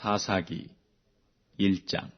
사사기 1장.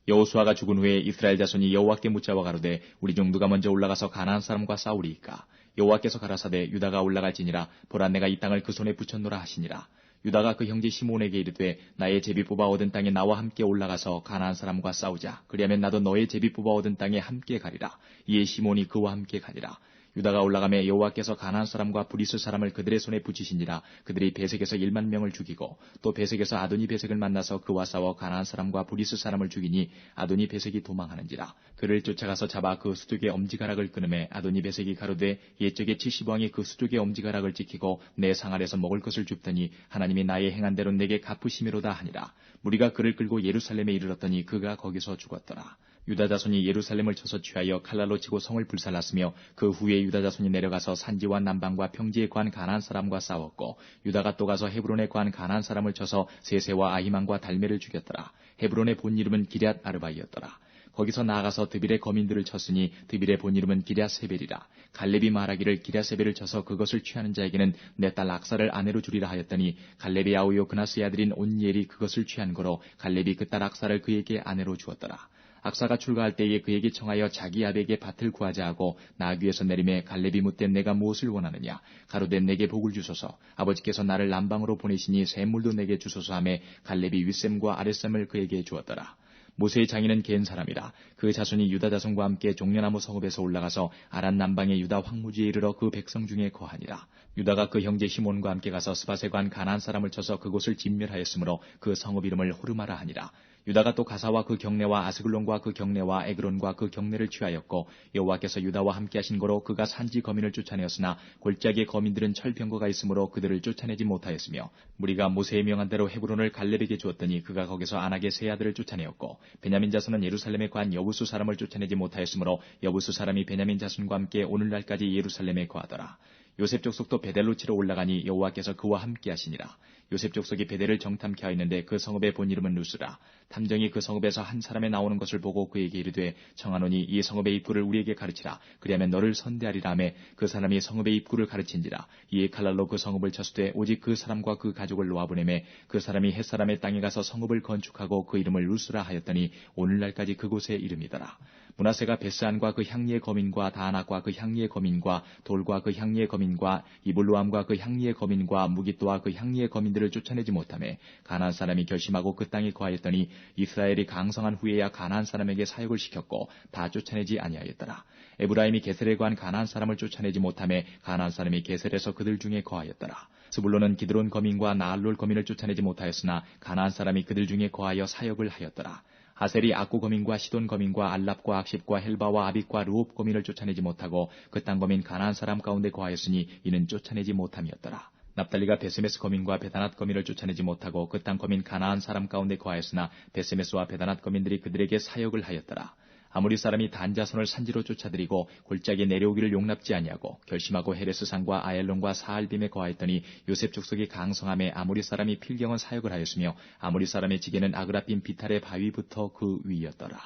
여호수아가 죽은 후에 이스라엘 자손이 여호와께 묻자와 가로되 우리 중 누가 먼저 올라가서 가나안 사람과 싸우리이까. 여호와께서 가라사대 유다가 올라갈지니라. 보라 내가 이 땅을 그 손에 붙였노라 하시니라. 유다가 그 형제 시몬에게 이르되 나의 제비 뽑아 얻은 땅에 나와 함께 올라가서 가나안 사람과 싸우자. 그리하면 나도 너의 제비 뽑아 얻은 땅에 함께 가리라. 이에 시몬이 그와 함께 가니라. 유다가 올라가매 여호와께서 가나안 사람과 브리스 사람을 그들의 손에 붙이시니라. 그들이 베색에서 1만 명을 죽이고 또 베색에서 아도니 베색을 만나서 그와 싸워 가나안 사람과 브리스 사람을 죽이니 아도니 베색이 도망하는지라. 그를 쫓아가서 잡아 그 수족의 엄지가락을 끊음에 아도니 베색이 가로되 옛적에 70왕이 그 수족의 엄지가락을 지키고 내 상알에서 먹을 것을 줍더니 하나님이 나의 행한 대로 내게 갚으시미로다 하니라. 무리가 그를 끌고 예루살렘에 이르렀더니 그가 거기서 죽었더라. 유다 자손이 예루살렘을 쳐서 취하여 칼날로 치고 성을 불살랐으며 그 후에 유다 자손이 내려가서 산지와 남방과 평지에 거한 가나안 사람과 싸웠고 유다가 또 가서 헤브론에 거한 가나안 사람을 쳐서 세세와 아히만과 달메를 죽였더라. 헤브론의 본 이름은 기럇 아르바이었더라. 거기서 나아가서 드빌의 거민들을 쳤으니 드빌의 본 이름은 기럇세벨이라. 갈렙이 말하기를 기럇세벨을 쳐서 그것을 취하는 자에게는 내 딸 악사를 아내로 주리라 하였더니 갈렙의 아우요 그나스의 아들인 온니엘이 그것을 취한 거로 갈렙이 그 딸 악사를 그에게 아내로 주었더라. 악사가 출가할 때에 그에게 청하여 자기 아비에게 밭을 구하자 하고 나귀에서 내림에 갈렙이 묻되 내가 무엇을 원하느냐. 가로되 내게 복을 주소서. 아버지께서 나를 남방으로 보내시니 샘물도 내게 주소서 하매 갈렙이 윗샘과 아랫샘을 그에게 주었더라. 모세의 장인은 겐 사람이라. 그 자손이 유다 자손과 함께 종려나무 성읍에서 올라가서 아란 남방의 유다 황무지에 이르러 그 백성 중에 거하니라. 유다가 그 형제 시몬과 함께 가서 스밧에 관 가나안 사람을 쳐서 그곳을 진멸하였으므로 그 성읍 이름을 호르마라 하니라. 유다가 또 가사와 그 경내와 아스글론과 그 경내와 에그론과 그 경내를 취하였고 여호와께서 유다와 함께 하신 거로 그가 산지 거민을 쫓아내었으나 골짜기의 거민들은 철병거가 있으므로 그들을 쫓아내지 못하였으며 무리가 모세의 명한 대로 헤브론을 갈렙에게 주었더니 그가 거기서 아낙의 세 아들을 쫓아내었고 베냐민 자손은 예루살렘에 거한 여부수 사람을 쫓아내지 못하였으므로 여부수 사람이 베냐민 자손과 함께 오늘날까지 예루살렘에 거하더라. 요셉 족속도 베델로 치러 올라가니 여호와께서 그와 함께 하시니라. 요셉 족속이 베델을 정탐케 하였는데 그 성읍의 본 이름은 루스라. 탐정이 그 성읍에서 한 사람이 나오는 것을 보고 그에게 이르되 청하노니 이 성읍의 입구를 우리에게 가르치라. 그리하면 너를 선대하리라 하매 그 사람이 성읍의 입구를 가르친지라. 이에 칼날로 그 성읍을 쳤으되 오직 그 사람과 그 가족을 놓아보내매 그 사람이 헷사람의 땅에 가서 성읍을 건축하고 그 이름을 루스라 하였더니 오늘날까지 그곳의 이름이더라. 므낫세가 베스안과 그 향리의 거민과 다안악과 그 향리의 거민과 돌과 그 향리의 거민과 이블루암과 그 향리의 거민과 무깃도와 그 향리의 거민들을 쫓아내지 못하매 가나안 사람이 결심하고 그 땅에 거하였더니 이스라엘이 강성한 후에야 가나안 사람에게 사역을 시켰고 다 쫓아내지 아니하였더라. 에브라임이 게셀에 거한 가나안 사람을 쫓아내지 못하매 가나안 사람이 게셀에서 그들 중에 거하였더라. 스불론은 기드론 거민과 나알롤 거민을 쫓아내지 못하였으나 가나안 사람이 그들 중에 거하여 사역을 하였더라. 아셀이 악구 거민과 시돈 거민과 알랍과 악십과 헬바와 아빅과 르옵 거민을 쫓아내지 못하고 그 땅 거민 가나안 사람 가운데 거하였으니 이는 쫓아내지 못함이었더라. 납달리가 베세메스 거민과 베다낫 거민을 쫓아내지 못하고 그 땅 거민 가나안 사람 가운데 거하였으나 베세메스와 베다낫 거민들이 그들에게 사역을 하였더라. 아무리 사람이 단 자손을 산지로 쫓아들이고 골짜기에 내려오기를 용납지 아니하고 결심하고 헤레스산과 아얄론과 사알빔에 거하였더니 요셉 족속이 강성함에 아무리 사람이 필경은 사역을 하였으며 아무리 사람의 지게는 아그라빔 비탈의 바위부터 그 위였더라.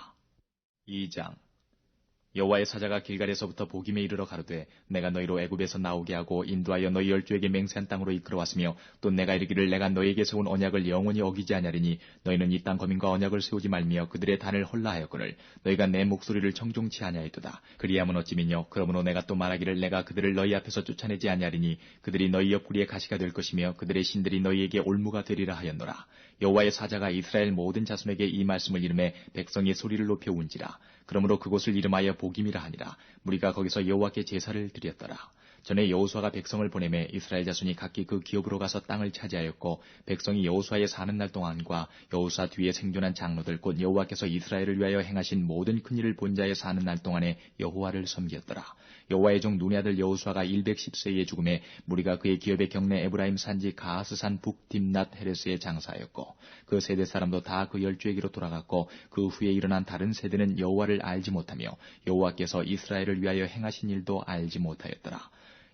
2장. 여호와의 사자가 길갈에서부터 보김에 이르러 가로되 내가 너희로 애굽에서 나오게 하고 인도하여 너희 열조에게 맹세한 땅으로 이끌어왔으며 또 내가 이르기를 내가 너희에게 세운 언약을 영원히 어기지 아니하리니 너희는 이 땅 거민과 언약을 세우지 말며 그들의 단을 헐라하였거늘 너희가 내 목소리를 청종치 아니하였도다. 그리하면 어찌미뇨. 그러므로 내가 또 말하기를 내가 그들을 너희 앞에서 쫓아내지 아니하리니 그들이 너희 옆구리에 가시가 될 것이며 그들의 신들이 너희에게 올무가 되리라 하였노라. 여호와의 사자가 이스라엘 모든 자손에게 이 말씀을 이름해 백성이 소리를 높여 운지라. 그러므로 그곳을 이름하여 보김이라 하니라. 무리가 거기서 여호와께 제사를 드렸더라. 전에 여호수아가 백성을 보내매 이스라엘 자손이 각기 그 기업으로 가서 땅을 차지하였고 백성이 여호수아의 사는 날 동안과 여호수아 뒤에 생존한 장로들 곧 여호와께서 이스라엘을 위하여 행하신 모든 큰 일을 본 자의 사는 날 동안에 여호와를 섬겼더라. 여호와의 종 눈의 아들 여호수아가 110세에 죽음에 무리가 그의 기업의 경내 에브라임 산지 가하스산 북 딥낫 헤레스에 장사하였고 그 세대 사람도 다 그 열조에게로 돌아갔고 그 후에 일어난 다른 세대는 여호와를 알지 못하며 여호와께서 이스라엘을 위하여 행하신 일도 알지 못하였더라.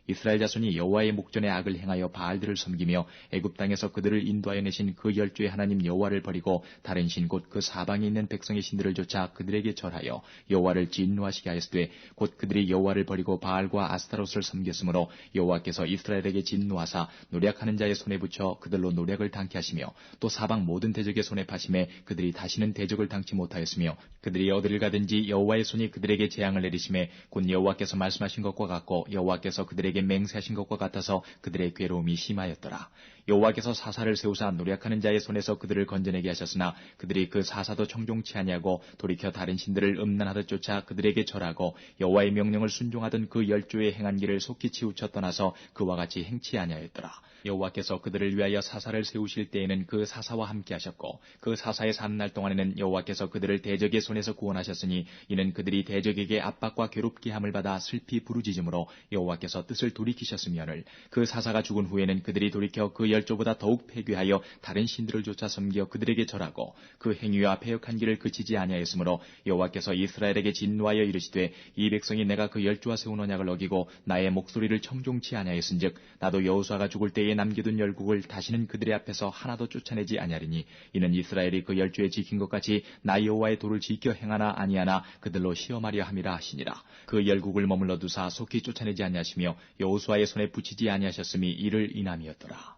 이스라엘 자손이 여호와의 목전에 악을 행하여 바알들을 섬기며 애굽 땅에서 그들을 인도하여 내신 그 열조의 하나님 여호와를 버리고 다른 신 곧 그 사방에 있는 백성의 신들을 쫓아 그들에게 절하여 여호와를 진노하시게 하였으되 곧 그들이 여호와를 버리고 바알과 아스타롯을 섬겼으므로 여호와께서 이스라엘에게 진노하사 노략하는 자의 손에 붙여 그들로 노략을 당케 하시며 또 사방 모든 대적의 손에 파심에 그들이 다시는 대적을 당치 못하였으며 그들이 어디를 가든지 여호와의 손이 그들에게 재앙을 내리심에 곧 여호와께서 말씀하신 것과 같고 여호와께서 그들에게 맹세하신 것과 같아서 그들의 괴로움이 심하였더라. 여호와께서 사사를 세우사 노략하는 자의 손에서 그들을 건져내게 하셨으나 그들이 그 사사도 청종치 아니하고 돌이켜 다른 신들을 음란하듯 쫓아 그들에게 절하고 여호와의 명령을 순종하던 그 열조의 행한 길을 속히 치우쳐 떠나서 그와 같이 행치 아니하였더라. 여호와께서 그들을 위하여 사사를 세우실 때에는 그 사사와 함께 하셨고 그 사사의 사는 날 동안에는 여호와께서 그들을 대적의 손에서 구원하셨으니 이는 그들이 대적에게 압박과 괴롭게 함을 받아 슬피 부르짖음으로 여호와께서 뜻을 돌이키셨으며를 그 사사가 죽은 후에는 그들이 돌이켜 그 열조보다 더욱 패괴하여 다른 신들을 쫓아 섬겨 그들에게 절하고 그 행위와 패역한 길을 그치지 아니하였으므로 여호와께서 이스라엘에게 진노하여 이르시되 이 백성이 내가 그 열조와 세운 언약을 어기고 나의 목소리를 청종치 아니하였은즉 나도 여호수아가 죽을 때에 남겨둔 열국을 다시는 그들의 앞에서 하나도 쫓아내지 아니하리니 이는 이스라엘이 그 열조에 지킨 것 같이 나 여호와의 도를 지켜 행하나 아니하나 그들로 시험하려 함이라 하시니라. 그 열국을 머물러 두사 속히 쫓아내지 아니하시며 여호수아의 손에 붙이지 아니하셨음이 이를 인함이었더라.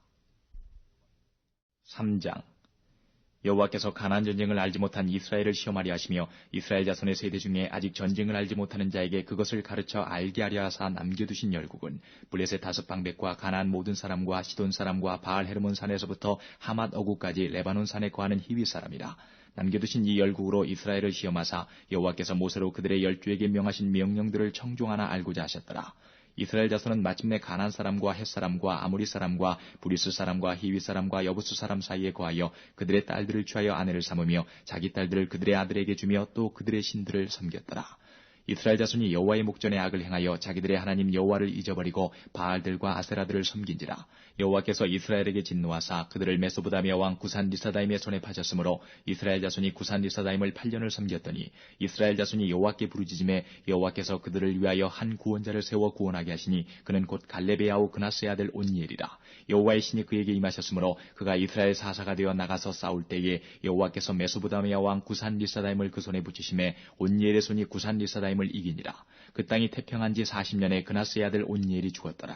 3장 여호와께서 가나안 전쟁을 알지 못한 이스라엘을 시험하려 하시며 이스라엘 자손의 세대 중에 아직 전쟁을 알지 못하는 자에게 그것을 가르쳐 알게 하려 하사 남겨두신 열국은 블레셋 다섯 방백과 가나안 모든 사람과 시돈 사람과 바알 헤르몬 산에서부터 하맛 어구까지 레바논 산에 거하는 히위 사람이라. 남겨두신 이 열국으로 이스라엘을 시험하사 여호와께서 모세로 그들의 열조에게 명하신 명령들을 청종하나 알고자 하셨더라. 이스라엘 자손은 마침내 가나안 사람과 헷 사람과 아모리 사람과 브리스 사람과 히위 사람과 여부스 사람 사이에 거하여 그들의 딸들을 취하여 아내를 삼으며 자기 딸들을 그들의 아들에게 주며 또 그들의 신들을 섬겼더라. 이스라엘 자손이 여호와의 목전에 악을 행하여 자기들의 하나님 여호와를 잊어버리고 바알들과 아세라들을 섬긴지라. 여호와께서 이스라엘에게 진노하사 그들을 메소보다미아 왕 구산 리사다임의 손에 파셨으므로 이스라엘 자손이 구산 리사다임을 8년을 섬겼더니 이스라엘 자손이 여호와께 부르짖음에 여호와께서 그들을 위하여 한 구원자를 세워 구원하게 하시니 그는 곧 갈렙의 아우 그나스의 아들 온니엘이라. 여호와의 신이 그에게 임하셨으므로 그가 이스라엘 사사가 되어 나가서 싸울 때에 여호와께서 메소보다미아 왕 구산 리사다임을 그 손에 붙이심에 온니엘의 손이 구산 리사다임을 이기니라. 그 땅이 태평한 지 40년에 그나스의 아들 온니엘이 죽었더라.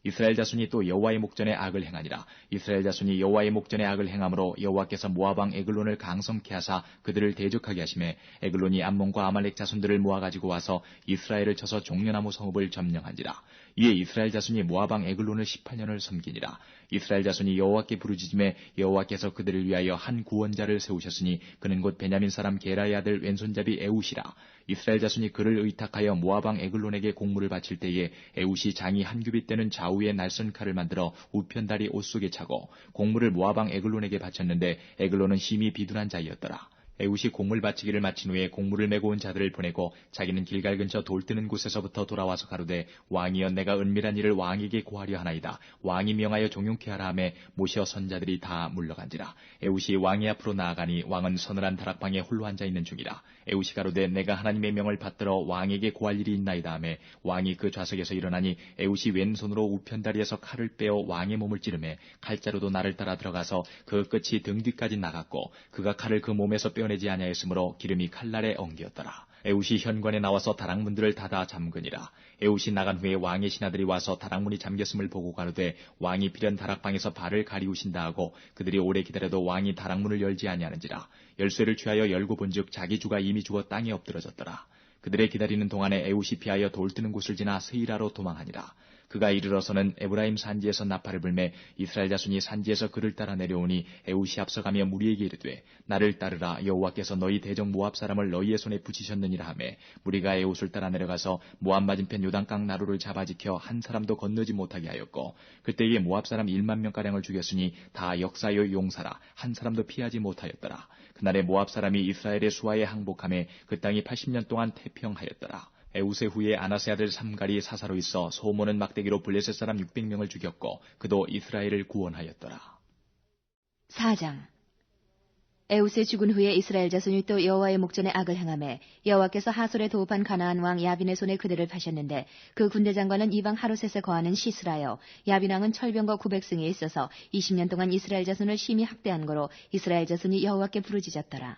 이스라엘 자손이 또 여호와의 목전에 악을 행하니라. 이스라엘 자손이 여호와의 목전에 악을 행함으로 여호와께서 모압 왕 에글론을 강성케 하사 그들을 대적하게 하심에 에글론이 암몬과 아말렉 자손들을 모아가지고 와서 이스라엘을 쳐서 종려나무 성읍을 점령한지라. 이에 이스라엘 자손이 모압 왕 에글론을 18년을 섬기니라. 이스라엘 자손이 여호와께 부르짖음에 여호와께서 그들을 위하여 한 구원자를 세우셨으니 그는 곧 베냐민 사람 게라의 아들 왼손잡이 에웃이라. 이스라엘 자손이 그를 의탁하여 모압 왕 에글론에게 공물을 바칠 때에 에웃이 장이 한 규빗 되는 좌우에 날선 칼을 만들어 우편다리 옷 속에 차고 공물을 모압 왕 에글론에게 바쳤는데 에글론은 심히 비둔한 자이었더라. 에웃이 공물 바치기를 마친 후에 공물을 메고 온 자들을 보내고 자기는 길갈 근처 돌 뜨는 곳에서부터 돌아와서 가로되 왕이여 내가 은밀한 일을 왕에게 고하려 하나이다. 왕이 명하여 종용케 하라 하매 모시어 선자들이 다 물러간지라. 에웃이 왕의 앞으로 나아가니 왕은 서늘한 다락방에 홀로 앉아 있는 중이라. 에웃이 가로되 내가 하나님의 명을 받들어 왕에게 고할 일이 있나이다 하매 왕이 그 좌석에서 일어나니 에웃이 왼손으로 우편다리에서 칼을 빼어 왕의 몸을 찌르매 칼자루도 나를 따라 들어가서 그 끝이 등 뒤까지 나갔고 그가 칼을 그 몸에서 빼어내지 아니하였으므로 기름이 칼날에 엉겼더라. 에웃이 현관에 나와서 다락문들을 닫아 잠그니라. 에웃이 나간 후에 왕의 신하들이 와서 다락문이 잠겼음을 보고 가로되 왕이 필연 다락방에서 발을 가리우신다 하고 그들이 오래 기다려도 왕이 다락문을 열지 아니하는지라. 열쇠를 취하여 열고 본즉 자기 주가 이미 죽어 땅에 엎드러졌더라. 그들의 기다리는 동안에 에웃이 피하여 돌 뜨는 곳을 지나 세이라로 도망하니라. 그가 이르러서는 에브라임 산지에서 나팔을 불매 이스라엘 자손이 산지에서 그를 따라 내려오니 에웃이 앞서가며 무리에게 이르되 나를 따르라. 여호와께서 너희 대적 모압 사람을 너희의 손에 붙이셨느니라 하매 무리가 에웃을 따라 내려가서 모압 맞은편 요단강 나루를 잡아 지켜 한 사람도 건너지 못하게 하였고 그때에 모압 사람 1만 명가량을 죽였으니 다 역사요 용사라. 한 사람도 피하지 못하였더라. 그날에 모압 사람이 이스라엘의 수하에 항복하매 그 땅이 80년 동안 태평하였더라. 에웃의 후에 아나스의 아들 삼갈이 사사로 있어 소모는 막대기로 블레셋 사람 600명을 죽였고 그도 이스라엘을 구원하였더라. 4장 에웃의 죽은 후에 이스라엘 자손이 또 여호와의 목전에 악을 행하매 여호와께서 하솔에 도읍한 가나안 왕 야빈의 손에 그들을 파셨는데 그 군대 장관은 이방 하롯셋에 거하는 시스라요. 야빈 왕은 철병거 900승에 있어서 20년 동안 이스라엘 자손을 심히 학대한 거로 이스라엘 자손이 여호와께 부르짖었더라.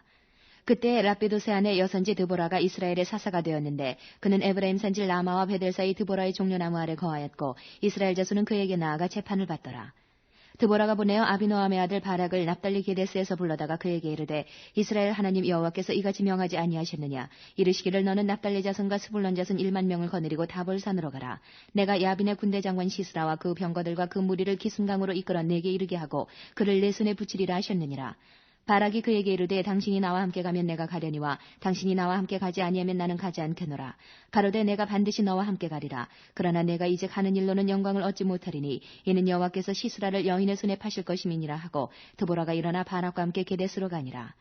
그때 라피도세 안에 여선지 드보라가 이스라엘의 사사가 되었는데 그는 에브라임 산지 라마와 베델 사이 드보라의 종려나무 아래 거하였고 이스라엘 자손은 그에게 나아가 재판을 받더라. 드보라가 보내어 아비노함의 아들 바락을 납달리 게데스에서 불러다가 그에게 이르되 이스라엘 하나님 여호와께서 이같이 명하지 아니하셨느냐. 이르시기를 너는 납달리 자손과 스불론 자손 1만 명을 거느리고 다볼산으로 가라. 내가 야빈의 군대 장관 시스라와 그 병거들과 그 무리를 기순강으로 이끌어 내게 이르게 하고 그를 내 손에 붙이리라 하셨느니라. 바락이 그에게 이르되 당신이 나와 함께 가면 내가 가려니와 당신이 나와 함께 가지 아니하면 나는 가지 않겠노라. 가로되 내가 반드시 너와 함께 가리라. 그러나 내가 이제 가는 일로는 영광을 얻지 못하리니 이는 여호와께서 시스라를 여인의 손에 파실 것임이니라 하고 드보라가 일어나 바락과 함께 게데스로 가니라.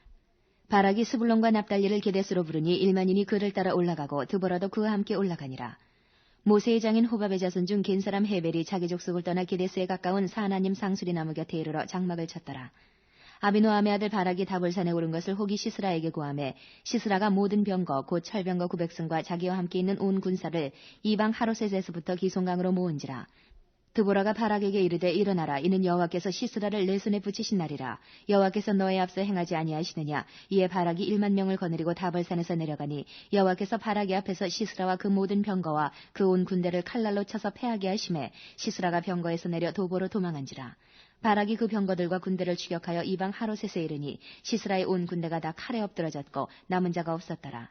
바락이 스불론과 납달리를 게데스로 부르니 1만인이 그를 따라 올라가고 드보라도 그와 함께 올라가니라. 모세의 장인 호밥의 자손 중 겐사람 헤벨이 자기 족속을 떠나 게데스에 가까운 사하나님 상수리 나무 곁에 이르러 장막을 쳤더라. 아비노함의 아들 바락이 다볼산에 오른 것을 혹이 시스라에게 고하매 시스라가 모든 병거 곧 철병거 900승과 자기와 함께 있는 온 군사를 이방 하롯셋에서부터 기송강으로 모은지라. 드보라가 바락에게 이르되 일어나라. 이는 여호와께서 시스라를 내 손에 붙이신 날이라. 여호와께서 너의 앞서 행하지 아니하시느냐. 이에 바락이 1만 명을 거느리고 다볼산에서 내려가니 여호와께서 바락의 앞에서 시스라와 그 모든 병거와 그 온 군대를 칼날로 쳐서 패하게 하심에 시스라가 병거에서 내려 도보로 도망한지라. 바락이 그 병거들과 군대를 추격하여 이방 하롯셋에 이르니 시스라의 온 군대가 다 칼에 엎드러졌고 남은 자가 없었더라.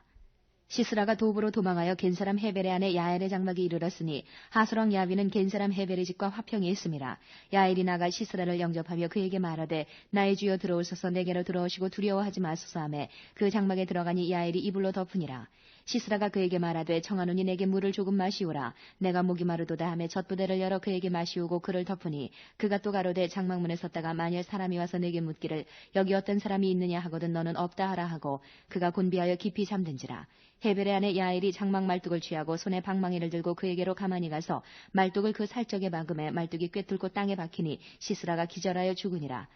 시스라가 도보로 도망하여 겐사람 헤벨의 아내 야엘의 장막에 이르렀으니 하솔왕 야빈은 겐사람 헤벨의 집과 화평이 있음이라. 야엘이 나가 시스라를 영접하며 그에게 말하되 나의 주여 들어오소서. 내게로 들어오시고 두려워하지 마소서 하매 그 장막에 들어가니 야엘이 이불로 덮으니라. 시스라가 그에게 말하되 청하노니 내게 물을 조금 마시오라. 내가 목이 마르도다 하매 젖부대를 열어 그에게 마시우고 그를 덮으니 그가 또 가로되 장막문에 섰다가 만일 사람이 와서 내게 묻기를 여기 어떤 사람이 있느냐 하거든 너는 없다 하라 하고 그가 곤비하여 깊이 잠든지라. 헤벨의 아내 야엘이 장막 말뚝을 취하고 손에 방망이를 들고 그에게로 가만히 가서 말뚝을 그 살적에 박음에 말뚝이 꿰뚫고 땅에 박히니 시스라가 기절하여 죽으니라.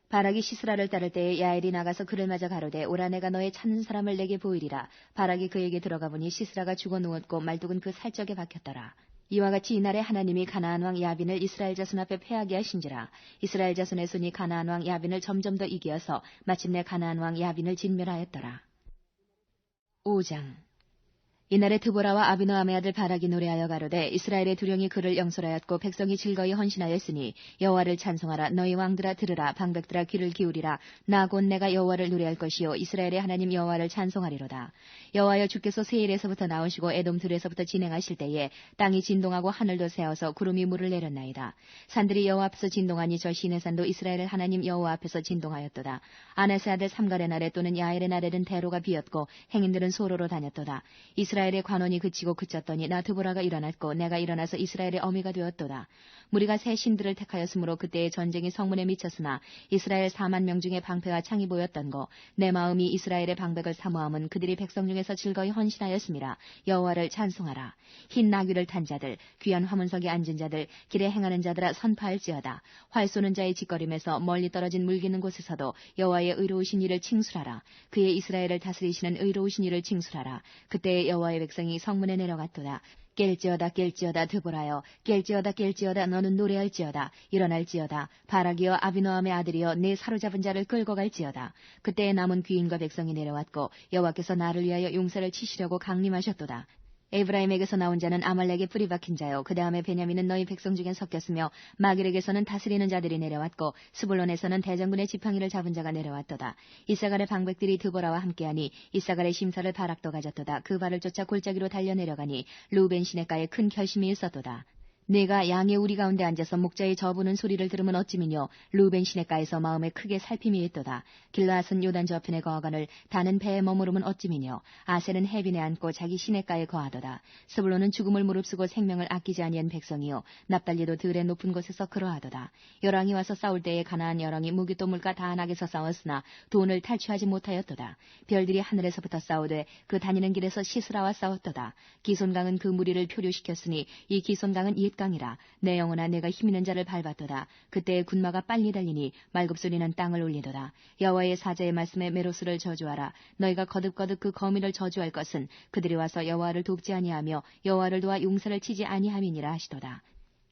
바락이 시스라를 따를 때에 야엘이 나가서 그를 맞아 가로되 오라 내가 너의 찾는 사람을 내게 보이리라. 바락이 그에게 들어가 보니 시스라가 죽어 누웠고 말뚝은 그 살적에 박혔더라. 이와 같이 이날에 하나님이 가나안 왕 야빈을 이스라엘 자손 앞에 패하게 하신지라. 이스라엘 자손의 손이 가나안 왕 야빈을 점점 더 이기어서 마침내 가나안 왕 야빈을 진멸하였더라. 5장. 이날에 드보라와 아비노함의 아들 바락이 노래하여 가로되 이스라엘의 두령이 그를 영설하였고 백성이 즐거이 헌신하였으니 여호와를 찬송하라. 너희 왕들아 들으라. 방백들아 귀를 기울이라. 나 곧 내가 여호와를 노래할 것이요 이스라엘의 하나님 여호와를 찬송하리로다. 여호와여 주께서 세일에서부터 나오시고 에돔 들에서부터 진행하실 때에 땅이 진동하고 하늘도 새어서 구름이 물을 내렸나이다. 산들이 여호와 앞에서 진동하니 저 시내산도 이스라엘의 하나님 여호와 앞에서 진동하였도다. 아나스의 아들 삼갈의 날에 또는 야엘의 날에는 대로가 비었고 행인들은 소로로 다녔도다. 이스라엘의 관원이 그치고 그쳤더니 나 드보라가 일어났고 내가 일어나서 이스라엘의 어미가 되었도다. 무리가 새 신들을 택하였으므로 그때의 전쟁이 성문에 미쳤으나 이스라엘 4만 명 중에 방패와 창이 보였던 거 내 마음이 이스라엘의 방백을 사모함은 그들이 백성 중에서 즐거이 헌신하였음이라. 여호와를 찬송하라. 흰 나귀를 탄 자들 귀한 화문석에 앉은 자들 길에 행하는 자들아 선파할지어다. 활 쏘는 자의 짓거림에서 멀리 떨어진 물기는 곳에서도 여호와의 의로우신 이를 칭술하라. 그의 이스라엘을 다스리시는 의로우신 이를 칭술하라. 그때의 여호와의 백성이 성문에 내려갔도다. 깰지어다 드보라여 깰지어다 너는 노래할지어다. 일어날지어다. 바락이여 아비노함의 아들이여 내 사로잡은 자를 끌고 갈지어다. 그때에 남은 귀인과 백성이 내려왔고 여호와께서 나를 위하여 용사를 치시려고 강림하셨도다. 에브라임에게서 나온 자는 아말렉의 뿌리 박힌 자요. 그 다음에 베냐민은 너희 백성 중에 섞였으며 마길에게서는 다스리는 자들이 내려왔고 스불론에서는 대장군의 지팡이를 잡은 자가 내려왔도다. 이사갈의 방백들이 드보라와 함께하니 이사갈의 심사를 바락도 가졌도다. 그 발을 쫓아 골짜기로 달려 내려가니 루벤 시냇가에 큰 결심이 있었도다. 내가 양의 우리 가운데 앉아서 목자의 저부는 소리를 들으면 어찌미뇨. 루벤 시냇가에서 마음에 크게 살핌이 있도다. 길라앗은 요단 저편에 거하거늘 다는 배에 머무르면 어찌미뇨. 아셀은 해빈에 앉고 자기 시냇가에 거하도다. 스불론은 죽음을 무릅쓰고 생명을 아끼지 아니한 백성이요 납달리도 들의 높은 곳에서 그러하도다. 열왕이 와서 싸울 때에 가나안 열왕이 무기또 물가 다한악에서 싸웠으나 돈을 탈취하지 못하였도다. 별들이 하늘에서부터 싸우되 그 다니는 길에서 시스라와 싸웠도다. 기손강은 그 무리를 표류시켰으니 이 기손강은 이 밑강이라. 내 영혼아 내가 힘있는 자를 밟았도다. 그때의 군마가 빨리 달리니 말급소리는 땅을 울리도다. 여호와의 사자의 말씀에 메로스를 저주하라. 너희가 거듭거듭 그 거미를 저주할 것은 그들이 와서 여호와를 돕지 아니하며 여호와를 도와 용사를 치지 아니함이니라 하시도다.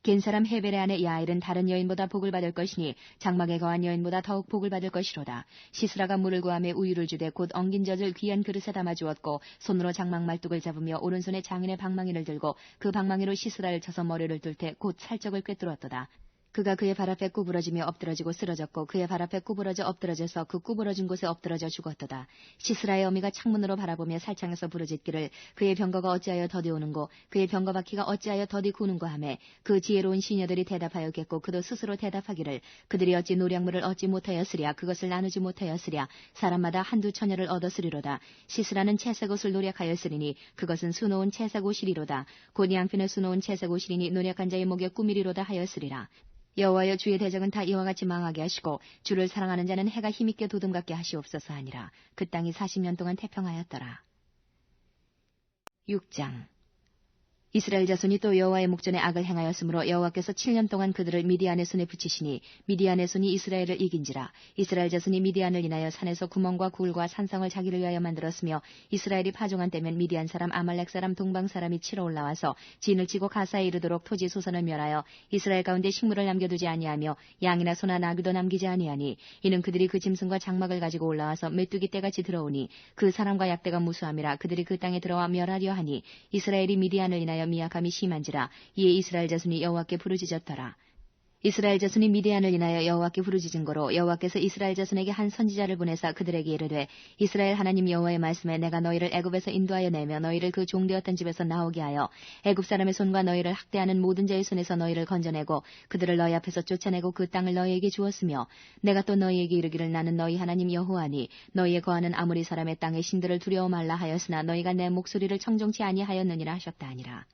겐 사람 헤벨의 아내 야엘은 다른 여인보다 복을 받을 것이니 장막에 거한 여인보다 더욱 복을 받을 것이로다. 시스라가 물을 구하며 우유를 주되 곧 엉긴 젖을 귀한 그릇에 담아 주었고 손으로 장막 말뚝을 잡으며 오른손에 장인의 방망이를 들고 그 방망이로 시스라를 쳐서 머리를 뚫 때 곧 살적을 꿰뚫었도다. 그가 그의 발 앞에 구부러지며 엎드러지고 쓰러졌고 그의 발 앞에 구부러져 엎드러져서 그 구부러진 곳에 엎드러져 죽었도다. 시스라의 어미가 창문으로 바라보며 살창에서 부르짖기를 그의 병거가 어찌하여 더디 오는고 그의 병거 바퀴가 어찌하여 더디 구는고 하매 그 지혜로운 시녀들이 대답하였겠고 그도 스스로 대답하기를 그들이 어찌 노량물을 얻지 못하였으랴 그것을 나누지 못하였으랴 사람마다 한두 처녀를 얻었으리로다. 시스라는 채색 옷을 노력하였으리니 그것은 수놓은 채색 옷이리로다. 곧 양편에 수놓은 채색 옷이리니 노력한 자의 목에 꾸미리로다 하였으리라. 여호와여 주의 대적은 다 이와 같이 망하게 하시고 주를 사랑하는 자는 해가 힘있게 도둠같게 하시옵소서 하니라. 그 땅이 40년 동안 태평하였더라. 6장 이스라엘 자손이 또 여호와의 목전에 악을 행하였으므로 여호와께서 7년 동안 그들을 미디안의 손에 붙이시니 미디안의 손이 이스라엘을 이긴지라. 이스라엘 자손이 미디안을 인하여 산에서 구멍과 굴과 산성을 자기를 위하여 만들었으며 이스라엘이 파종한 때면 미디안 사람 아말렉 사람 동방 사람이 치러 올라와서 진을 치고 가사에 이르도록 토지 소산을 멸하여 이스라엘 가운데 식물을 남겨두지 아니하며 양이나 소나 나귀도 남기지 아니하니 이는 그들이 그 짐승과 장막을 가지고 올라와서 메뚜기 떼같이 들어오니 그 사람과 약대가 무수함이라. 그들이 그 땅에 들어와 멸하려 하니 이스라엘이 미디안을 인하여 미약함이 심한지라. 이에 이스라엘 자손이 여호와께 부르짖었더라. 이스라엘 자손이 미디안을 인하여 여호와께 부르짖은 거로 여호와께서 이스라엘 자손에게 한 선지자를 보내사 그들에게 이르되 이스라엘 하나님 여호와의 말씀에 내가 너희를 애굽에서 인도하여 내며 너희를 그 종되었던 집에서 나오게 하여 애굽 사람의 손과 너희를 학대하는 모든 자의 손에서 너희를 건져내고 그들을 너희 앞에서 쫓아내고 그 땅을 너희에게 주었으며 내가 또 너희에게 이르기를 나는 너희 하나님 여호와니 너희의 거하는 아무리 사람의 땅의 신들을 두려워 말라 하였으나 너희가 내 목소리를 청종치 아니하였느니라 하셨다 하니라.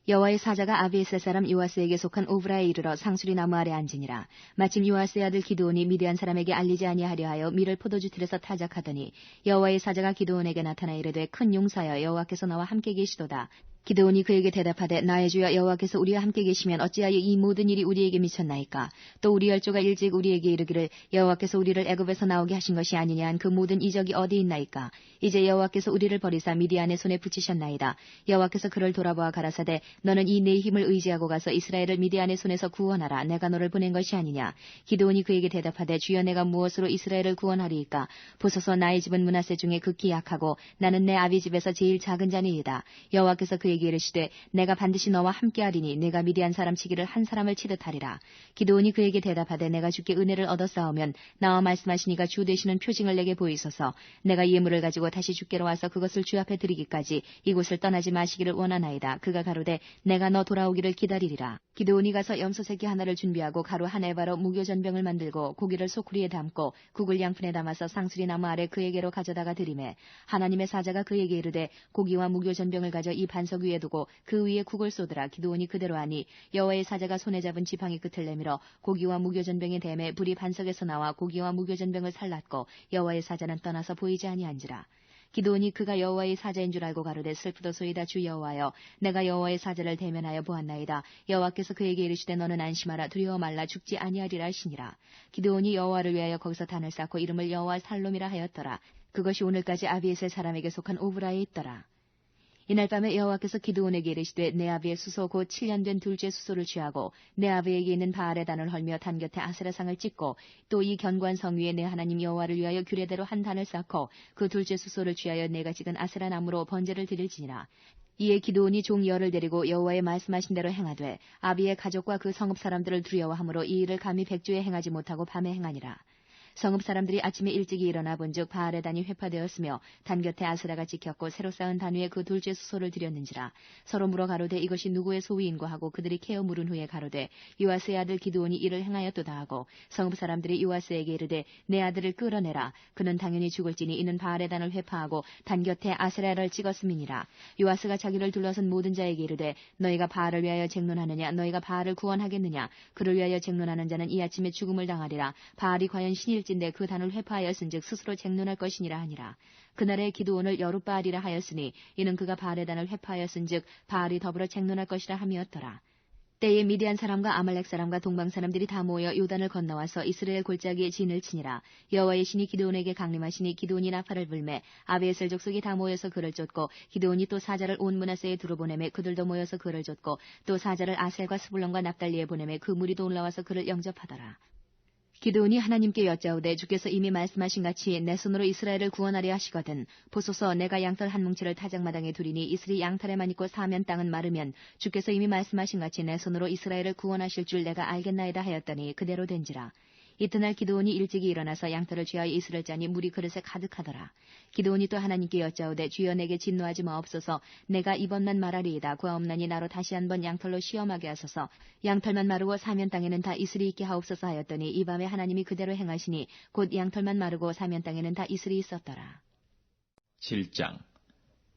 여호와의 사자가 아비에셀 사람 요아스에게 속한 오브라에 이르러 상수리 나무 아래 앉으니라. 마침 요아스의 아들 기드온이 미디안 사람에게 알리지 아니하려 하여 밀을 포도주 틀에서 타작하더니 여호와의 사자가 기드온에게 나타나 이르되 큰 용사여 여호와께서 너와 함께 계시도다. 기드온이 그에게 대답하되 나의 주여 여호와께서 우리와 함께 계시면 어찌하여 이 모든 일이 우리에게 미쳤나이까. 또 우리 열조가 일찍 우리에게 이르기를 여호와께서 우리를 애굽에서 나오게 하신 것이 아니냐 한 그 모든 이적이 어디 있나이까. 이제 여호와께서 우리를 버리사 미디안의 손에 붙이셨나이다. 여호와께서 그를 돌아보아 가라사대 너는 이 내 힘을 의지하고 가서 이스라엘을 미디안의 손에서 구원하라. 내가 너를 보낸 것이 아니냐. 기드온이 그에게 대답하되 주여 내가 무엇으로 이스라엘을 구원하리이까. 보소서 나의 집은 므낫세 중에 극히 약하고 나는 내 아비 집에서 제일 작은 자니이다. 여호와께서 그에게 이르시되 내가 반드시 너와 함께하리니 내가 미디안 사람 치기를 한 사람을 치듯 하리라. 기드온이 그에게 대답하되 내가 주께 은혜를 얻어 싸우면 나와 말씀하시니가 주 되시는 표징을 내게 보이소서. 내가 예물을 가지고 다시 주께로 와서 그것을 주 앞에 드리기까지 이곳을 떠나지 마시기를 원하나이다. 그가 가로되 내가 너 돌아오기를 기다리리라. 기드온이 가서 염소 새끼 하나를 준비하고 가루 한 에바로 무교전병을 만들고 고기를 소쿠리에 담고 국을 양푼에 담아서 상수리 나무 아래 그에게로 가져다가 드리매 하나님의 사자가 그에게 이르되 고기와 무교전병을 가져 이 반석 위에 두고 그 위에 국을 쏟으라. 기드온이 그대로 하니 여호와의 사자가 손에 잡은 지팡이 끝을 내밀어 고기와 무교전병의 댐에 불이 반석에서 나와 고기와 무교전병을 살랐고 여호와의 사자는 떠나서 보이지 아니한지라. 기드온이 그가 여호와의 사자인 줄 알고 가로되 슬프도소이다. 주 여호와여 내가 여호와의 사자를 대면하여 보았나이다. 여호와께서 그에게 이르시되 너는 안심하라. 두려워 말라. 죽지 아니하리라 하시니라. 기드온이 여호와를 위하여 거기서 단을 쌓고 이름을 여호와 살롬이라 하였더라. 그것이 오늘까지 아비에셀 사람에게 속한 오브라에 있더라. 이날 밤에 여호와께서 기드온에게 이르시되 내 아비의 수소 곧 7년 된 둘째 수소를 취하고 내 아비에게 있는 바알의 단을 헐며 단 곁에 아세라상을 찍고 또 이 견고한 성 위에 내 하나님 여호와를 위하여 규례대로 한 단을 쌓고 그 둘째 수소를 취하여 내가 찍은 아세라 나무로 번제를 드릴지니라. 이에 기드온이 종 열을 데리고 여호와의 말씀하신 대로 행하되 아비의 가족과 그 성읍 사람들을 두려워하므로 이 일을 감히 백주에 행하지 못하고 밤에 행하니라. 성읍 사람들이 아침에 일찍이 일어나 본즉 바알의 단이 회파되었으며 단 곁에 아스라가 찍혔고 새로 쌓은 단 위에 그 둘째 수소를 드렸는지라. 서로 물어 가로되 이것이 누구의 소위인고 하고 그들이 캐어 물은 후에 가로되 요아스의 아들 기드온이 이를 행하였도다 하고 성읍 사람들이 요아스에게 이르되 내 아들을 끌어내라. 그는 당연히 죽을지니 이는 바알의 단을 회파하고 단 곁에 아세라를 찍었음이니라. 요아스가 자기를 둘러선 모든 자에게 이르되 너희가 바알을 위하여 쟁론하느냐. 너희가 바알을 구원하겠느냐. 그를 위하여 쟁론하는 자는 이 아침에 죽음을 당하리라. 바알이 과연 신일진데 그 단을 회파하였은즉 스스로 쟁론할 것이니라 하니라. 그날에 기드온을 여룻바알이라 하였으니 이는 그가 바알의 단을 회파하였은즉 바알이 더불어 쟁론할 것이라 함이었더라. 때에 미디안 사람과 아말렉 사람과 동방 사람들이 다 모여 요단을 건너와서 이스라엘 골짜기에 진을 치니라. 여호와의 신이 기드온에게 강림하시니 기드온이 나팔을 불매 아비에셀 족속이 다 모여서 그를 쫓고 기드온이 또 사자를 온 므낫세에 두루 보내매 그들도 모여서 그를 쫓고 또 사자를 아셀과 스불론과 납달리에 보내매 그 무리도 올라와서 그를 영접하더라. 기드온이 하나님께 여짜오되 주께서 이미 말씀하신 같이 내 손으로 이스라엘을 구원하려 하시거든 보소서 내가 양털 한 뭉치를 타작마당에 두리니 이슬이 양털에만 있고 사면 땅은 마르면 주께서 이미 말씀하신 같이 내 손으로 이스라엘을 구원하실 줄 내가 알겠나이다 하였더니 그대로 된지라. 이튿날 기드온이 일찍이 일어나서 양털을 취하여 이슬을 짜니 물이 그릇에 가득하더라. 기드온이 또 하나님께 여짜오되 주여 내게 진노하지 마옵소서 내가 이번만 말하리이다. 구하옵나니 나로 다시 한번 양털로 시험하게 하소서. 양털만 마르고 사면 땅에는 다 이슬이 있게 하옵소서 하였더니 이 밤에 하나님이 그대로 행하시니 곧 양털만 마르고 사면 땅에는 다 이슬이 있었더라. 7장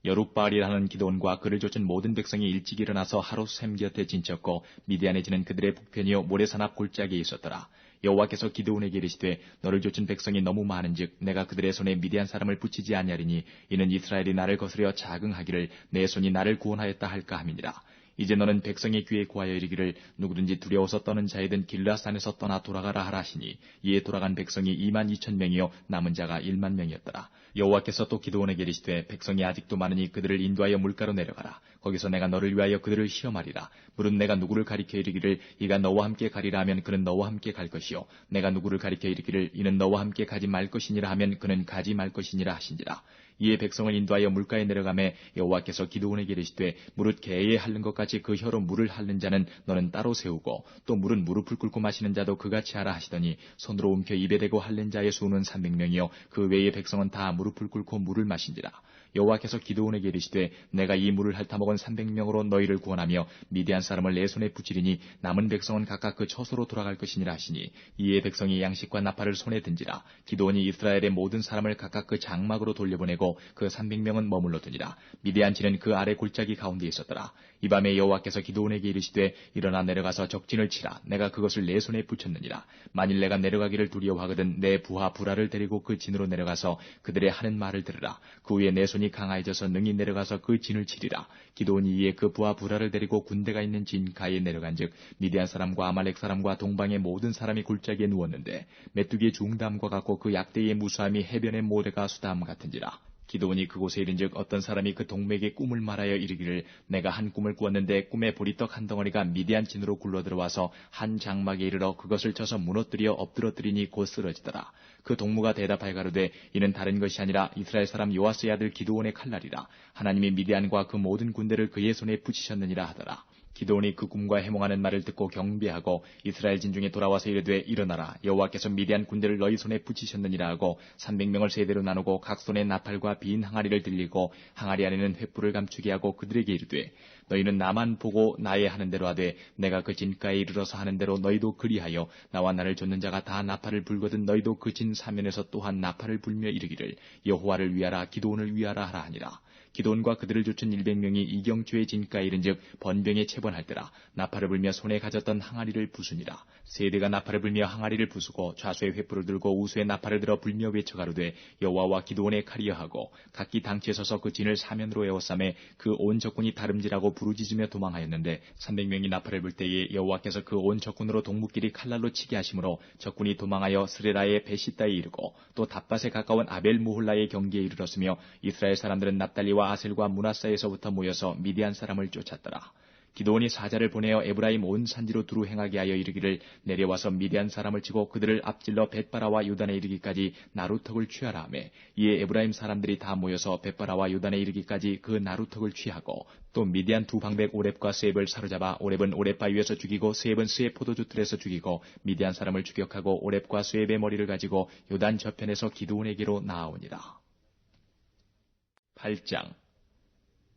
여룻바알이라는 기드온과 그를 쫓은 모든 백성이 일찍 일어나서 하롯샘 곁에 진쳤고 미디안에 지는 그들의 북편이요 모래산 앞 골짜기에 있었더라. 여호와께서 기드온에게 이르시되 너를 쫓은 백성이 너무 많은즉 내가 그들의 손에 미디안 사람을 붙이지 아니하리니 이는 이스라엘이 나를 거스려 자긍하기를 내 손이 나를 구원하였다 할까 함이니라. 이제 너는 백성의 귀에 구하여 이르기를 누구든지 두려워서 떠는 자이든 길라산에서 떠나 돌아가라 하라 하시니 이에 돌아간 백성이 22,000명이요 남은 자가 10,000명이었더라. 여호와께서 또 기드온에게 이르시되 백성이 아직도 많으니 그들을 인도하여 물가로 내려가라. 거기서 내가 너를 위하여 그들을 시험하리라. 물은 내가 누구를 가리켜 이르기를 이가 너와 함께 가리라 하면 그는 너와 함께 갈 것이요 내가 누구를 가리켜 이르기를 이는 너와 함께 가지 말 것이니라 하면 그는 가지 말 것이니라 하신지라. 이에 백성을 인도하여 물가에 내려가매 여호와께서 기드온에게 이르시되 무릇 개에 핥는 것 같이 그 혀로 물을 핥는 자는 너는 따로 세우고 또 물은 무릎을 꿇고 마시는 자도 그같이 하라 하시더니 손으로 움켜 입에 대고 핥는 자의 수는 300명이요 그 외의 백성은 다 무릎을 꿇고 물을 마신지라. 여호와께서 기드온에게 이르시되 내가 이 물을 핥아먹은 300명으로 너희를 구원하며 미디안 사람을 내 손에 붙이리니 남은 백성은 각각 그 처소로 돌아갈 것이니라 하시니 이에 백성이 양식과 나팔을 손에 든지라. 기드온이 이스라엘의 모든 사람을 각각 그 장막으로 돌려보내고 그 300명은 머물러 두니라. 미디안 진은 그 아래 골짜기 가운데 있었더라. 이 밤에 여호와께서 기드온에게 이르시되 일어나 내려가서 적진을 치라. 내가 그것을 내 손에 붙였느니라. 만일 내가 내려가기를 두려워하거든 내 부하 부라를 데리고 그 진으로 내려가서 그들의 하는 말을 들으라. 그 후에 내 손이 강하여져서 능히 내려가서 그 진을 치리라. 기드온이 이에 그 부하 부라를 데리고 군대가 있는 진 가에 내려간즉 미디안 사람과 아말렉 사람과 동방의 모든 사람이 골짜기에 누웠는데 메뚜기의 중담과 같고 그 약대의 무수함이 해변의 모래가 수담 같은지라. 기드온이 그곳에 이른즉 어떤 사람이 그 동맥에 꿈을 말하여 이르기를 내가 한 꿈을 꾸었는데 꿈에 보리떡 한 덩어리가 미디안 진으로 굴러들어와서 한 장막에 이르러 그것을 쳐서 무너뜨려 엎드러뜨리니 곧 쓰러지더라. 그 동무가 대답하여 가로되 이는 다른 것이 아니라 이스라엘 사람 요아스의 아들 기드온의 칼날이라. 하나님이 미디안과 그 모든 군대를 그의 손에 붙이셨느니라 하더라. 기드온이 그 꿈과 해몽하는 말을 듣고 경배하고 이스라엘 진중에 돌아와서 이르되 일어나라. 여호와께서 미디안 군대를 너희 손에 붙이셨느니라 하고 300명을 세대로 나누고 각 손에 나팔과 빈 항아리를 들리고 항아리 안에는 횃불을 감추게 하고 그들에게 이르되 너희는 나만 보고 나의 하는 대로 하되 내가 그 진가에 이르러서 하는 대로 너희도 그리하여 나와 나를 좇는 자가 다 나팔을 불거든 너희도 그 진 사면에서 또한 나팔을 불며 이르기를 여호와를 위하라 기드온을 위하라 하라 하니라. 기드온과 그들을 쫓은 100명이 이경초의 진가에 이른즉 번병에 체번할 때라. 나팔을 불며 손에 가졌던 항아리를 부수니라. 세대가 나팔을 불며 항아리를 부수고 좌수의 횃불을 들고 우수의 나팔을 들어 불며 외쳐가로되 여호와와 기드온의 칼이여 하고 각기 당치에 서서 그 진을 사면으로 에워싸매 그 온 적군이 다름질하고 부르짖으며 도망하였는데 300명이 나팔을 불 때에 여호와께서 그 온 적군으로 동무끼리 칼날로 치게 하심으로 적군이 도망하여 스레라의 베시다에 이르고 또 답밭에 가까운 아벨 무홀라의 경계에 이르렀으며 이스라엘 사람들은 납달리와 아셀과 므낫사에서부터 모여서 미디안 사람을 쫓았더라. 기드온이 사자를 보내어 에브라임 온 산지로 두루 행하게 하여 이르기를 내려와서 미디안 사람을 치고 그들을 앞질러 벳바라와 요단에 이르기까지 나루턱을 취하라 하매 이에 에브라임 사람들이 다 모여서 벳바라와 요단에 이르기까지 그 나루턱을 취하고 또 미디안 두 방백 오렙과 스앱을 사로잡아 오렙은 오렙바위에서 죽이고 스앱은 스앱 포도주 틀에서 죽이고 미디안 사람을 추격하고 오렙과 스앱의 머리를 가지고 요단 저편에서 기드온에게로 나아오니라. 8장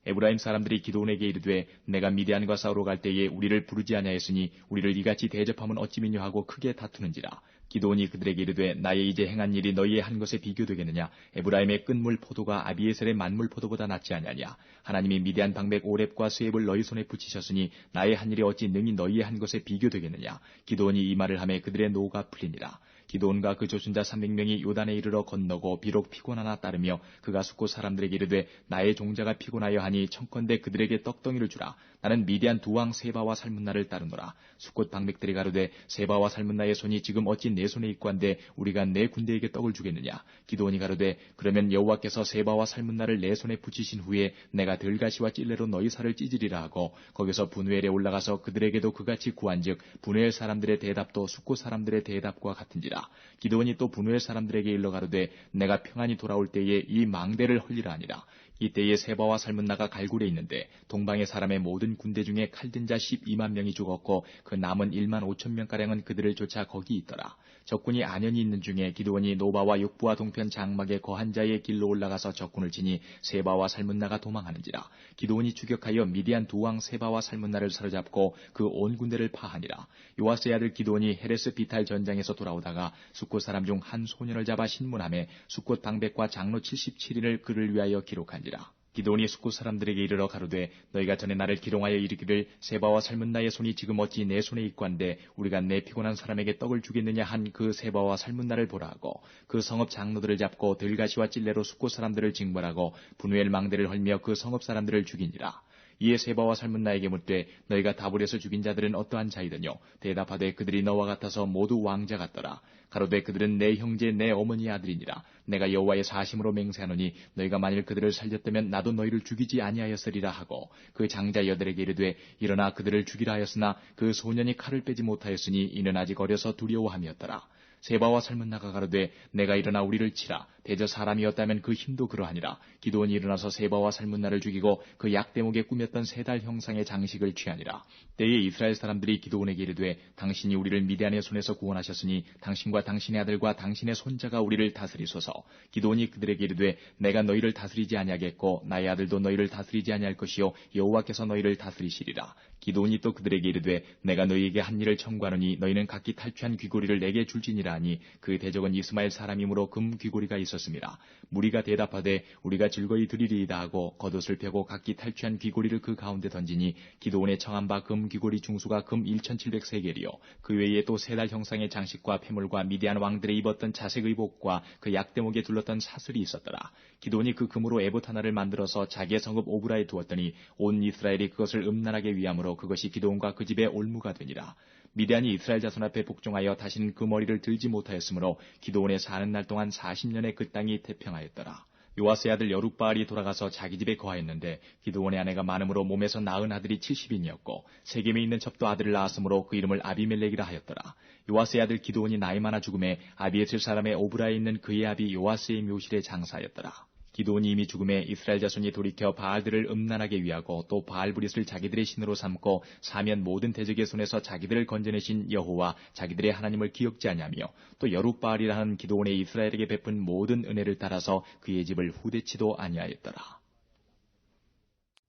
에브라임 사람들이 기드온에게 이르되 내가 미디안과 싸우러 갈 때에 우리를 부르지 아니하였으니 우리를 이같이 대접하면 어찌미뇨 하고 크게 다투는지라. 기드온이 그들에게 이르되 나의 이제 행한 일이 너희의 한 것에 비교되겠느냐. 에브라임의 끝물 포도가 아비에셀의 만물 포도보다 낫지 아니하냐. 하나님이 미디안 방백 오렙과 스앱을 너희 손에 붙이셨으니 나의 한 일이 어찌 능히 너희의 한 것에 비교되겠느냐. 기드온이 이 말을 하매 그들의 노가 풀리니라. 기드온과 그 조순자 300명이 요단에 이르러 건너고 비록 피곤하나 따르며 그가 숫곳 사람들에게 이르되 나의 종자가 피곤하여 하니 청컨대 그들에게 떡덩이를 주라. 나는 미디안 두 왕 세바와 살문나를 따르노라. 숫곳 방백들이 가로되 세바와 살문나의 손이 지금 어찌 내 손에 있고 한데 우리가 내 군대에게 떡을 주겠느냐. 기드온이 가로되 그러면 여호와께서 세바와 살문나를 내 손에 붙이신 후에 내가 들가시와 찔레로 너희 살을 찢으리라 하고 거기서 분우엘에 올라가서 그들에게도 그같이 구한즉 분우엘 사람들의 대답도 숫곳 사람들의 대답과 같은지라. 기드온이 또 분우엘 사람들에게 일러 가로되 내가 평안히 돌아올 때에 이 망대를 헐리라 하니라. 이때에 세바와 살문나가 갈굴에 있는데 동방의 사람의 모든 군대 중에 칼든 자 12만 명이 죽었고 그 남은 1만 5천 명가량은 그들을 쫓아 거기 있더라. 적군이 안연히 있는 중에 기드온이 노바와 육부와 동편 장막에 거한 자의 길로 올라가서 적군을 치니 세바와 살문나가 도망하는지라. 기드온이 추격하여 미디안 두 왕 세바와 살문나를 사로잡고 그 온 군대를 파하니라. 요아스의 아들 기드온이 헤레스 비탈 전장에서 돌아오다가 숫곳 사람 중 한 소년을 잡아 신문함에 숫곳 방백과 장로 77인을 그를 위하여 기록한지라. 기드온이 숫곳 사람들에게 이르러 가로되 너희가 전에 나를 기롱하여 이르기를 세바와 살문나의 손이 지금 어찌 내 손에 있고 한데 우리가 내 피곤한 사람에게 떡을 주겠느냐 한 그 세바와 살문나를 보라 하고 그 성읍 장로들을 잡고 들가시와 찔레로 숫곳 사람들을 징벌하고 분우엘 망대를 헐며 그 성읍 사람들을 죽이니라. 이에 세바와 살문나에게 묻되 너희가 다불에서 죽인 자들은 어떠한 자이더뇨. 대답하되 그들이 너와 같아서 모두 왕자 같더라. 가로되 그들은 내 형제 내 어머니의 아들이니라. 내가 여호와의 사심으로 맹세하노니 너희가 만일 그들을 살렸다면 나도 너희를 죽이지 아니하였으리라 하고 그 장자 여들에게 이르되 일어나 그들을 죽이라 하였으나 그 소년이 칼을 빼지 못하였으니 이는 아직 어려서 두려워함이었더라. 세바와 살문나가 가로되 내가 일어나 우리를 치라. 대저 사람이었다면 그 힘도 그러하니라. 기드온이 일어나서 세바와 살문나를 죽이고 그 약대목에 꾸몄던 세 달 형상의 장식을 취하니라. 때에 이스라엘 사람들이 기드온에게 이르되 당신이 우리를 미디안의 손에서 구원하셨으니 당신과 당신의 아들과 당신의 손자가 우리를 다스리소서. 기드온이 그들에게 이르되 내가 너희를 다스리지 아니하겠고 나의 아들도 너희를 다스리지 아니할 것이요 여호와께서 너희를 다스리시리라. 기드온이 또 그들에게 이르되 내가 너희에게 한 일을 청구하노니 너희는 각기 탈취한 귀고리를 내게 줄지니라 하니 그 대적은 이스마엘 사람이므로 금 귀고리가 있었습니다. 무리가 대답하되 우리가 즐거이 드리리이다 하고 겉옷을 펴고 각기 탈취한 귀고리를 그 가운데 던지니 기드온의 청한 바 금 귀고리 중수가 금 1700세겔이요 그 외에 또 세 달 형상의 장식과 폐물과 미디안 왕들의 입었던 자색 의복과 그 약대목에 둘렀던 사슬이 있었더라. 기드온이 그 금으로 에봇 하나를 만들어서 자기의 성읍 오브라에 두었더니 온 이스라엘이 그것을 음란하게 위함으로 그것이 기드온과 그 집의 올무가 되니라. 미디안이 이스라엘 자손 앞에 복종하여 다시는 그 머리를 들지 못하였으므로 기드온의 사는 날 동안 40년의 그 땅이 태평하였더라. 요아스의 아들 여룻바알이 돌아가서 자기 집에 거하였는데 기드온의 아내가 많음으로 몸에서 낳은 아들이 70인이었고 세겜에 있는 첩도 아들을 낳았으므로 그 이름을 아비멜렉이라 하였더라. 요아스의 아들 기드온이 나이 많아 죽음에 아비에슬 사람의 오브라에 있는 그의 아비 요아스의 묘실에 장사하였더라. 기드온이 이미 죽음에 이스라엘 자손이 돌이켜 바알들을 음란하게 위하고 또 바알브릿을 자기들의 신으로 삼고 사면 모든 대적의 손에서 자기들을 건져내신 여호와 자기들의 하나님을 기억지 아니하며 또 여룻바알이라 하는 기드온의 이스라엘에게 베푼 모든 은혜를 따라서 그의 집을 후대치도 아니하였더라.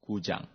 9장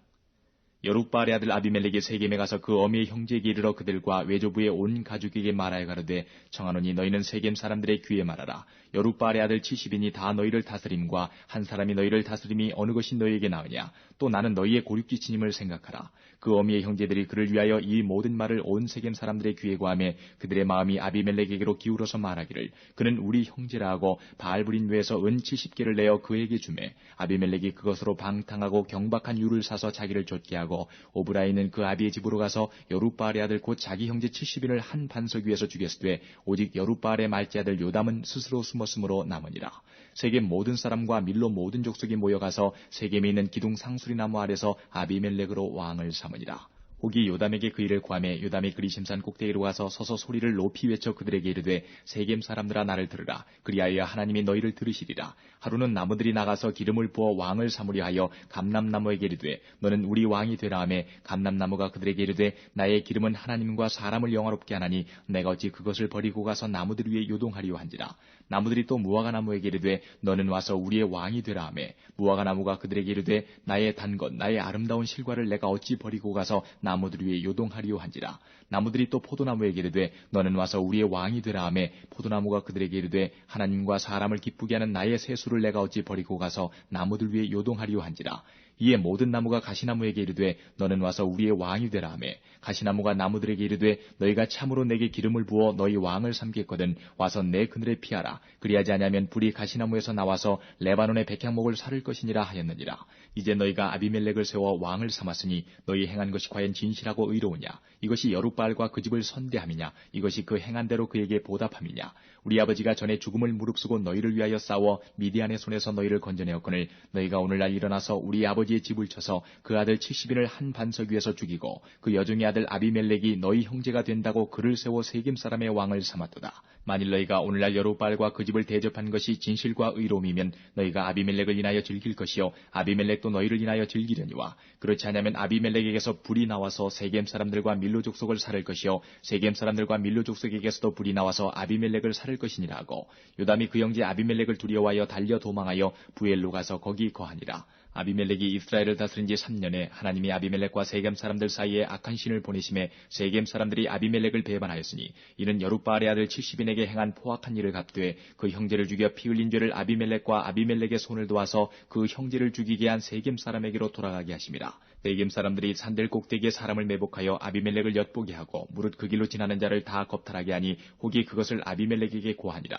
여룻바알의 아들 아비멜렉이 세겜에 가서 그 어미의 형제에게 이르러 그들과 외조부의 온 가족에게 말하여 가로되 청하노니 너희는 세겜 사람들의 귀에 말하라. 여룻바알의 아들 70인이 다 너희를 다스림과 한 사람이 너희를 다스림이 어느 것이 너희에게 나으냐. 또 나는 너희의 고륙지치님을 생각하라. 그 어미의 형제들이 그를 위하여 이 모든 말을 온 세겜 사람들의 귀에 고하매 그들의 마음이 아비멜렉에게로 기울어서 말하기를 그는 우리 형제라 하고 바알브린 외에서 은 70개를 내어 그에게 주매 아비멜렉이 그것으로 방탕하고 경박한 유를 사서 자기를 좇게 하고 오브라에 있는 그 아비의 집으로 가서 여룻바알의 아들 곧 자기 형제 70인을 한 반석 위에서 죽였으되 오직 여룻바알의 말째 아들 요담은 스스로 숨었으므로 남으니라. 세겜 모든 사람과 밀로 모든 족속이 모여가서 세겜에 있는 기둥 상수리 나무 아래서 아비멜렉으로 왕을 삼으니라. 혹이 요담에게 그 일을 구하매 요담이 그리심산 꼭대기로 가서 서서 소리를 높이 외쳐 그들에게 이르되 세겜 사람들아 나를 들으라. 그리하여 하나님이 너희를 들으시리라. 하루는 나무들이 나가서 기름을 부어 왕을 삼으려 하여 감람나무에게 이르되 너는 우리 왕이 되라 하매 감람나무가 그들에게 이르되 나의 기름은 하나님과 사람을 영화롭게 하나니 내가 어찌 그것을 버리고 가서 나무들 위에 요동하리요 한지라. 나무들이 또 무화과나무에게 이르되 너는 와서 우리의 왕이 되라 하매 무화과나무가 그들에게 이르되 나의 단 것 나의 아름다운 실과를 내가 어찌 버리고 가서 나무들 위에 요동하리요 한지라. 나무들이 또 포도나무에게 이르되 너는 와서 우리의 왕이 되라 하매 포도나무가 그들에게 이르되 하나님과 사람을 기쁘게 하는 나의 세수를 내가 어찌 버리고 가서 나무들 위에 요동하리요 한지라. 이에 모든 나무가 가시나무에게 이르되 너는 와서 우리의 왕이 되라 하매 가시나무가 나무들에게 이르되 너희가 참으로 내게 기름을 부어 너희 왕을 삼겠거든 와서 내 그늘에 피하라. 그리하지 아니하면 불이 가시나무에서 나와서 레바논의 백향목을 사를 것이니라 하였느니라. 이제 너희가 아비멜렉을 세워 왕을 삼았으니 너희 행한 것이 과연 진실하고 의로우냐? 이것이 여룻바알과 그 집을 선대함이냐? 이것이 그 행한 대로 그에게 보답함이냐? 우리 아버지가 전에 죽음을 무릅쓰고 너희를 위하여 싸워 미디안의 손에서 너희를 건져내었거늘 너희가 오늘날 일어나서 우리 아버지의 집을 쳐서 그 아들 70인을 한 반석 위에서 죽이고 그 여종의 아들 아비멜렉이 너희 형제가 된다고 그를 세워 세겜 사람의 왕을 삼았도다. 만일 너희가 오늘날 여룻바알과 그 집을 대접한 것이 진실과 의로움이면 너희가 아비멜렉을 인하여 즐길 것이요 아비멜렉도 너희를 인하여 즐기려니와 그렇지 않으면 아비멜렉에게서 불이 나와서 세겜 사람들과 밀로 족속을 살을 것이요 세겜 사람들과 밀로 족속에게서도 불이 나와서 아비멜렉을 살을 것이니라 하고 요담이 그 형제 아비멜렉을 두려워하여 달려 도망하여 부엘로 가서 거기 거하니라. 아비멜렉이 이스라엘을 다스린 지 3년에 하나님이 아비멜렉과 세겜 사람들 사이에 악한 신을 보내심에 세겜 사람들이 아비멜렉을 배반하였으니 이는 여룻바알의 아들 70인에게 행한 포악한 일을 갚되 그 형제를 죽여 피 흘린 죄를 아비멜렉과 아비멜렉의 손을 도와서 그 형제를 죽이게 한 세겜 사람에게로 돌아가게 하심이라. 세겜 사람들이 산들 꼭대기에 사람을 매복하여 아비멜렉을 엿보게 하고 무릇 그 길로 지나는 자를 다 겁탈하게 하니 혹이 그것을 아비멜렉에게 고하니라.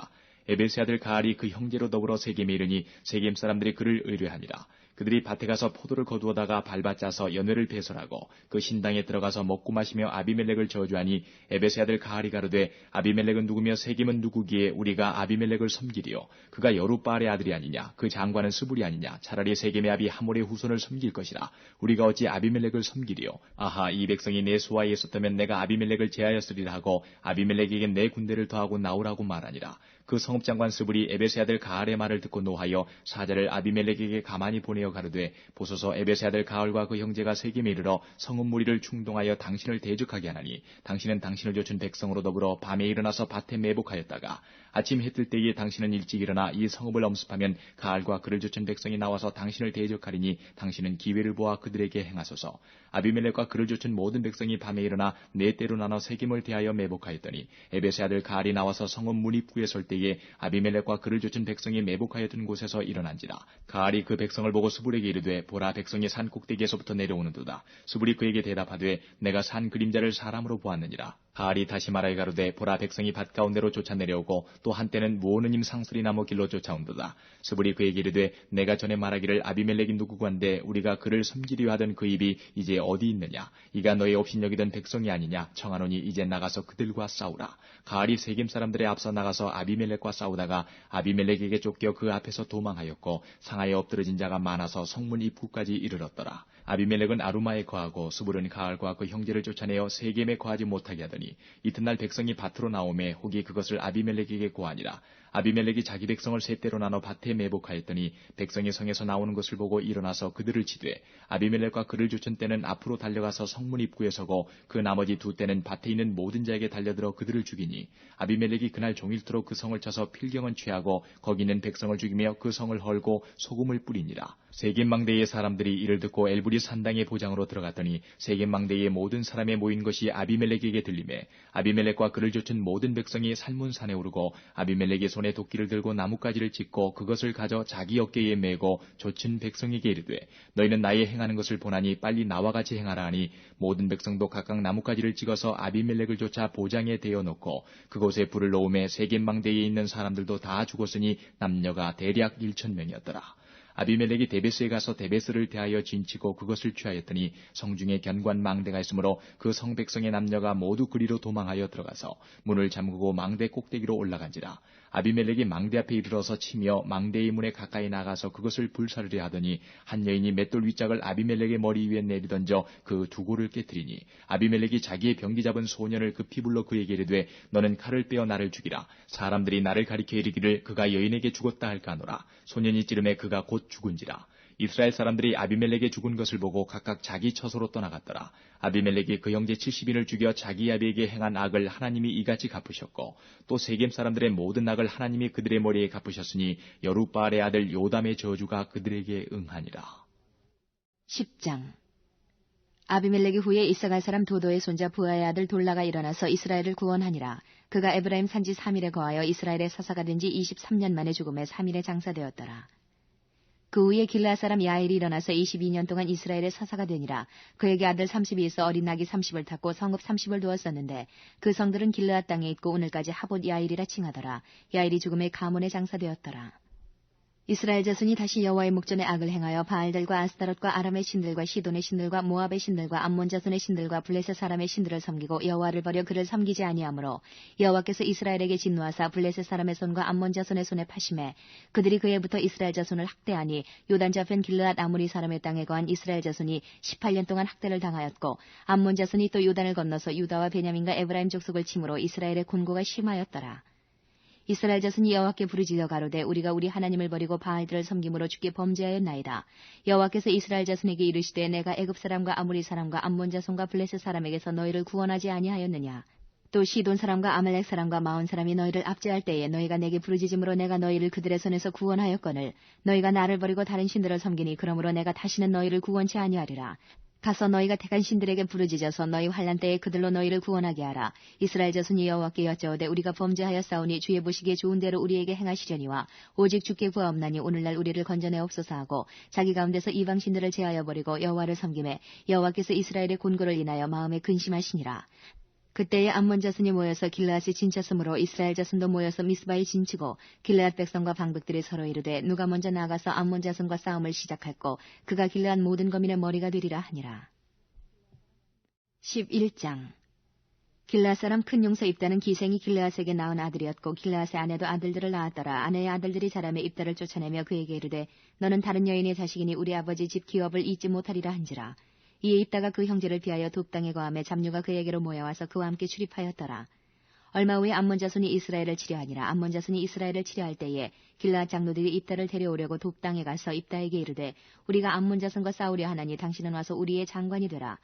에베스의 아들 가알이 그 형제로 더불어 세겜에 이르니 세겜 사람들이 그를 의뢰하니라. 그들이 밭에 가서 포도를 거두어다가 밟아 짜서 연회를 배설하고 그 신당에 들어가서 먹고 마시며 아비멜렉을 저주하니 에베스의 아들 가알이 가로되 아비멜렉은 누구며 세겜은 누구기에 우리가 아비멜렉을 섬기리요 그가 여룻바알의 아들이 아니냐 그 장관은 스불이 아니냐 차라리 세겜의 아비 하몰의 후손을 섬길 것이라 우리가 어찌 아비멜렉을 섬기리요 아하 이 백성이 내 수하에 있었다면 내가 아비멜렉을 제하였으리라 하고 아비멜렉에게 내 군대를 더하고 나오라고 말하니라. 그 성읍장관 스불이 에베스의 아들 가알의 말을 듣고 노하여 사자를 아비멜렉에게 가만히 보내어 가로되 보소서 에베스의 아들 가알과 그 형제가 세겜에 이르러 성읍 무리를 충동하여 당신을 대적하게 하나니 당신은 당신을 좇은 백성으로 더불어 밤에 일어나서 밭에 매복하였다가 아침 해 뜰 때에 당신은 일찍 일어나 이 성읍을 엄습하면 가알과 그를 좇은 백성이 나와서 당신을 대적하리니 당신은 기회를 보아 그들에게 행하소서. 아비멜렉과 그를 좇은 모든 백성이 밤에 일어나 네 때로 나눠 세겜을 대하여 매복하였더니 에베스의 아들 가알이 나와서 성읍 문 입구에 설 때에 아비멜렉과 그를 좇은 백성이 매복하였던 곳에서 일어난지라. 가알이 그 백성을 보고 스불에게 이르되 보라 백성이 산 꼭대기에서부터 내려오는도다. 스불이 그에게 대답하되 내가 산 그림자를 사람으로 보았느니라. 가알이 다시 말하여 가로되 보라 백성이 밭 가운데로 쫓아 내려오고 또 한때는 무오느님 상수리 나무 길로 쫓아온도다. 스불이 그에게 이르되 내가 전에 말하기를 아비멜렉이 누구건데 우리가 그를 섬기려 하던 그 입이 이제 어디 있느냐. 이가 너의 없인 여기던 백성이 아니냐. 청하노니 이제 나가서 그들과 싸우라. 가알이 세겜 사람들의 앞서 나가서 아비멜렉과 싸우다가 아비멜렉에게 쫓겨 그 앞에서 도망하였고 상하에 엎드러진 자가 많아서 성문 입구까지 이르렀더라. 아비멜렉은 아루마에 거하고 스불은 가알과 그 형제를 쫓아내어 세겜에 거하지 못하게 하더니 이튿날 백성이 밭으로 나오매 혹이 그것을 아비멜렉에게 고하니라. 아비멜렉이 자기 백성을 세 때로 나눠 밭에 매복하였더니 백성이 성에서 나오는 것을 보고 일어나서 그들을 치되 아비멜렉과 그를 쫓은 때는 앞으로 달려가서 성문 입구에 서고 그 나머지 두 때는 밭에 있는 모든 자에게 달려들어 그들을 죽이니 아비멜렉이 그날 종일토록 그 성을 쳐서 필경은 취하고 거기 있는 백성을 죽이며 그 성을 헐고 소금을 뿌리니라. 세겜 망대의 사람들이 이를 듣고 엘브리 산당의 보장으로 들어갔더니 세겜 망대의 모든 사람의 모인 것이 아비멜렉에게 들리매 아비멜렉과 그를 쫓은 모든 백성이 살문산에 오르고 아비멜렉의 손에 도끼를 들고 나뭇가지를 찢고 그것을 가져 자기 어깨에 메고 좇은 백성에게 이르되 너희는 나의 행하는 것을 보나니 빨리 나와 같이 행하라 하니 모든 백성도 각각 나뭇가지를 찍어서 아비멜렉을 쫓아 보장에 대어놓고 그곳에 불을 놓음에 세겜 망대에 있는 사람들도 다 죽었으니 남녀가 대략 1,000명이었더라. 아비멜렉이 데베스에 가서 데베스를 대하여 진치고 그것을 취하였더니 성중에 견관 망대가 있으므로 그 성 백성의 남녀가 모두 그리로 도망하여 들어가서 문을 잠그고 망대 꼭대기로 올라간지라. 아비멜렉이 망대 앞에 이르러서 치며 망대의 문에 가까이 나가서 그것을 불사르려 하더니 한 여인이 맷돌 윗짝을 아비멜렉의 머리 위에 내리던져 그 두고를 깨뜨리니 아비멜렉이 자기의 병기 잡은 소년을 급히 불러 그에게 이르되 너는 칼을 빼어 나를 죽이라. 사람들이 나를 가리켜 이르기를 그가 여인에게 죽었다 할까 하노라. 소년이 찌름에 그가 곧 죽은지라. 이스라엘 사람들이 아비멜렉의 죽은 것을 보고 각각 자기 처소로 떠나갔더라. 아비멜렉이 그 형제 70인을 죽여 자기 아비에게 행한 악을 하나님이 이같이 갚으셨고 또 세겜 사람들의 모든 악을 하나님이 그들의 머리에 갚으셨으니 여룻바알의 아들 요담의 저주가 그들에게 응하니라. 10장 아비멜렉이 후에 이사갈 사람 도도의 손자 부하의 아들 돌라가 일어나서 이스라엘을 구원하니라. 그가 에브라임 산지 3일에 거하여 이스라엘의 사사가 된 지 23년 만에 죽음에 3일에 장사되었더라. 그 후에 길르앗 사람 야일이 일어나서 22년 동안 이스라엘의 사사가 되니라. 그에게 아들 30이 있어 어린 낙이 30을 탔고 성읍 30을 두었었는데 그 성들은 길르앗 땅에 있고 오늘까지 하봇 야일이라 칭하더라. 야일이 죽음에 가문에 장사되었더라. 이스라엘 자손이 다시 여호와의 목전에 악을 행하여 바알들과 아스타롯과 아람의 신들과 시돈의 신들과 모압의 신들과 암몬 자손의 신들과 블레셋 사람의 신들을 섬기고 여호와를 버려 그를 섬기지 아니하므로 여호와께서 이스라엘에게 진노하사 블레셋 사람의 손과 암몬 자손의 손에 파심해 그들이 그에부터 이스라엘 자손을 학대하니 요단 저편 길르앗 아무리 사람의 땅에 거한 이스라엘 자손이 18년 동안 학대를 당하였고 암몬 자손이 또 요단을 건너서 유다와 베냐민과 에브라임 족속을 침으로 이스라엘의 곤고가 심하였더라. 이스라엘 자손이 여호와께 부르짖어 가로되 우리가 우리 하나님을 버리고 바알들을 섬김으로 주께 범죄하였나이다. 여호와께서 이스라엘 자손에게 이르시되 내가 애굽 사람과 아무리 사람과 암몬 자손과 블레셋 사람에게서 너희를 구원하지 아니하였느냐. 또 시돈 사람과 아말렉 사람과 마온 사람이 너희를 압제할 때에 너희가 내게 부르짖음으로 내가 너희를 그들의 손에서 구원하였거늘 너희가 나를 버리고 다른 신들을 섬기니 그러므로 내가 다시는 너희를 구원치 아니하리라. 가서 너희가 택한 신들에게 부르짖어서 너희 환난 때에 그들로 너희를 구원하게 하라. 이스라엘 자손이 여호와께 여짜오되 우리가 범죄하였사오니 주의 보시기에 좋은 대로 우리에게 행하시려니와 오직 주께 구하옵나니 오늘날 우리를 건져내옵소서 하고 자기 가운데서 이방 신들을 제하여 버리고 여호와를 섬김에 여호와께서 이스라엘의 곤고를 인하여 마음에 근심하시니라. 그때에 암몬 자손이 모여서 길르앗이 진쳤으므로 이스라엘 자손도 모여서 미스바에 진치고 길르앗 백성과 방백들이 서로 이르되 누가 먼저 나가서 암몬 자손과 싸움을 시작할꼬 그가 길르앗 모든 거민의 머리가 되리라 하니라. 11장 길르앗 사람 큰 용사 입다는 기생이 길르앗에게 낳은 아들이었고 길르앗의 아내도 아들들을 낳았더라. 아내의 아들들이 자라매 입다를 쫓아내며 그에게 이르되 너는 다른 여인의 자식이니 우리 아버지 집 기업을 잊지 못하리라 한지라. 이에 입다가 그 형제를 피하여 돕 땅에 거하며 잡류가 그에게로 모여와서 그와 함께 출입하였더라. 얼마 후에 암몬 자손이 이스라엘을 치려하니라. 암몬 자손이 이스라엘을 치려할 때에 길르앗 장로들이 입다를 데려오려고 돕 땅에 가서 입다에게 이르되 우리가 암몬 자손과 싸우려 하나니 당신은 와서 우리의 장관이 되라.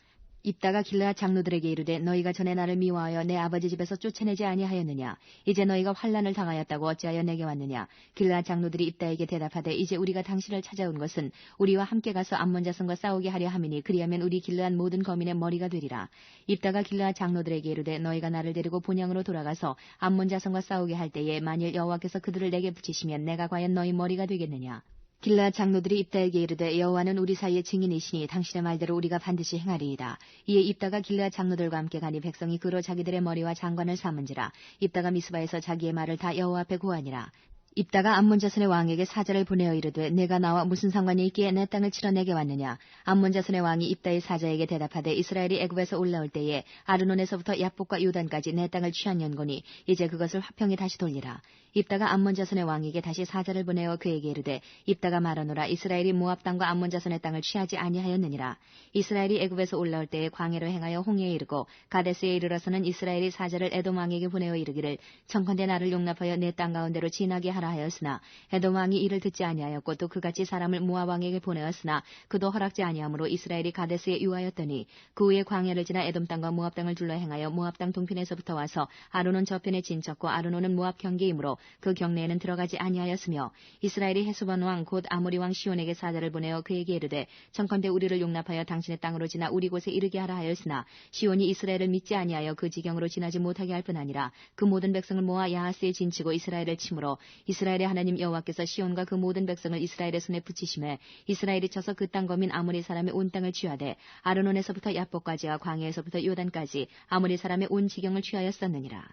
입다가 길르앗 장로들에게 이르되 너희가 전에 나를 미워하여 내 아버지 집에서 쫓아내지 아니하였느냐. 이제 너희가 환난을 당하였다고 어찌하여 내게 왔느냐. 길르앗 장로들이 입다에게 대답하되 이제 우리가 당신을 찾아온 것은 우리와 함께 가서 암몬 자손과 싸우게 하려 함이니 그리하면 우리 길르앗 모든 거민의 머리가 되리라. 입다가 길르앗 장로들에게 이르되 너희가 나를 데리고 본향으로 돌아가서 암몬 자손과 싸우게 할 때에 만일 여호와께서 그들을 내게 붙이시면 내가 과연 너희 머리가 되겠느냐. 길르앗 장로들이 입다에게 이르되 여호와는 우리 사이의 증인이시니 당신의 말대로 우리가 반드시 행하리이다. 이에 입다가 길르앗 장로들과 함께 가니 백성이 그로 자기들의 머리와 장관을 삼은지라. 입다가 미스바에서 자기의 말을 다 여호와 앞에 고하니라. 입다가 암몬 자손의 왕에게 사자를 보내어 이르되 내가 나와 무슨 상관이 있기에 내 땅을 치러 내게 왔느냐. 암몬 자손의 왕이 입다의 사자에게 대답하되 이스라엘이 애굽에서 올라올 때에 아르논에서부터 야복과 요단까지 내 땅을 취한 연고니 이제 그것을 화평에 다시 돌리라. 입다가 암몬 자손의 왕에게 다시 사자를 보내어 그에게 이르되 입다가 말하노라. 이스라엘이 모압 땅과 암몬 자손의 땅을 취하지 아니하였느니라. 이스라엘이 애굽에서 올라올 때에 광해로 행하여 홍해에 이르고 가데스에 이르러서는 이스라엘이 사자를 에돔 왕에게 보내어 이르기를 청컨대 나를 용납하여 내 땅 가운데로 지나게 하라 하였으나 에돔 왕이 이를 듣지 아니하였고 또 그같이 사람을 모압 왕에게 보내었으나 그도 허락지 아니하므로 이스라엘이 가데스에 유하였더니 그 후에 광야를 지나 에돔 땅과 모압 땅을 둘러 행하여 모압 땅 동편에서부터 와서 아르논 저편에 진쳤고 아르논은 모압 경계이므로 그 경내에는 들어가지 아니하였으며 이스라엘이 헤스본 왕 곧 아모리 왕 시온에게 사자를 보내어 그에게 이르되 청컨대 우리를 용납하여 당신의 땅으로 지나 우리 곳에 이르게 하라 하였으나 시온이 이스라엘을 믿지 아니하여 그 지경으로 지나지 못하게 할 뿐 아니라 그 모든 백성을 모아 야하스에 진치고 이스라엘을 치므로 이스라엘의 하나님 여호와께서 시온과 그 모든 백성을 이스라엘의 손에 붙이심에 이스라엘이 쳐서 그 땅 거민 아모리 사람의 온 땅을 취하되 아르논에서부터 야복까지와 광야에서부터 요단까지 아모리 사람의 온 지경을 취하였었느니라.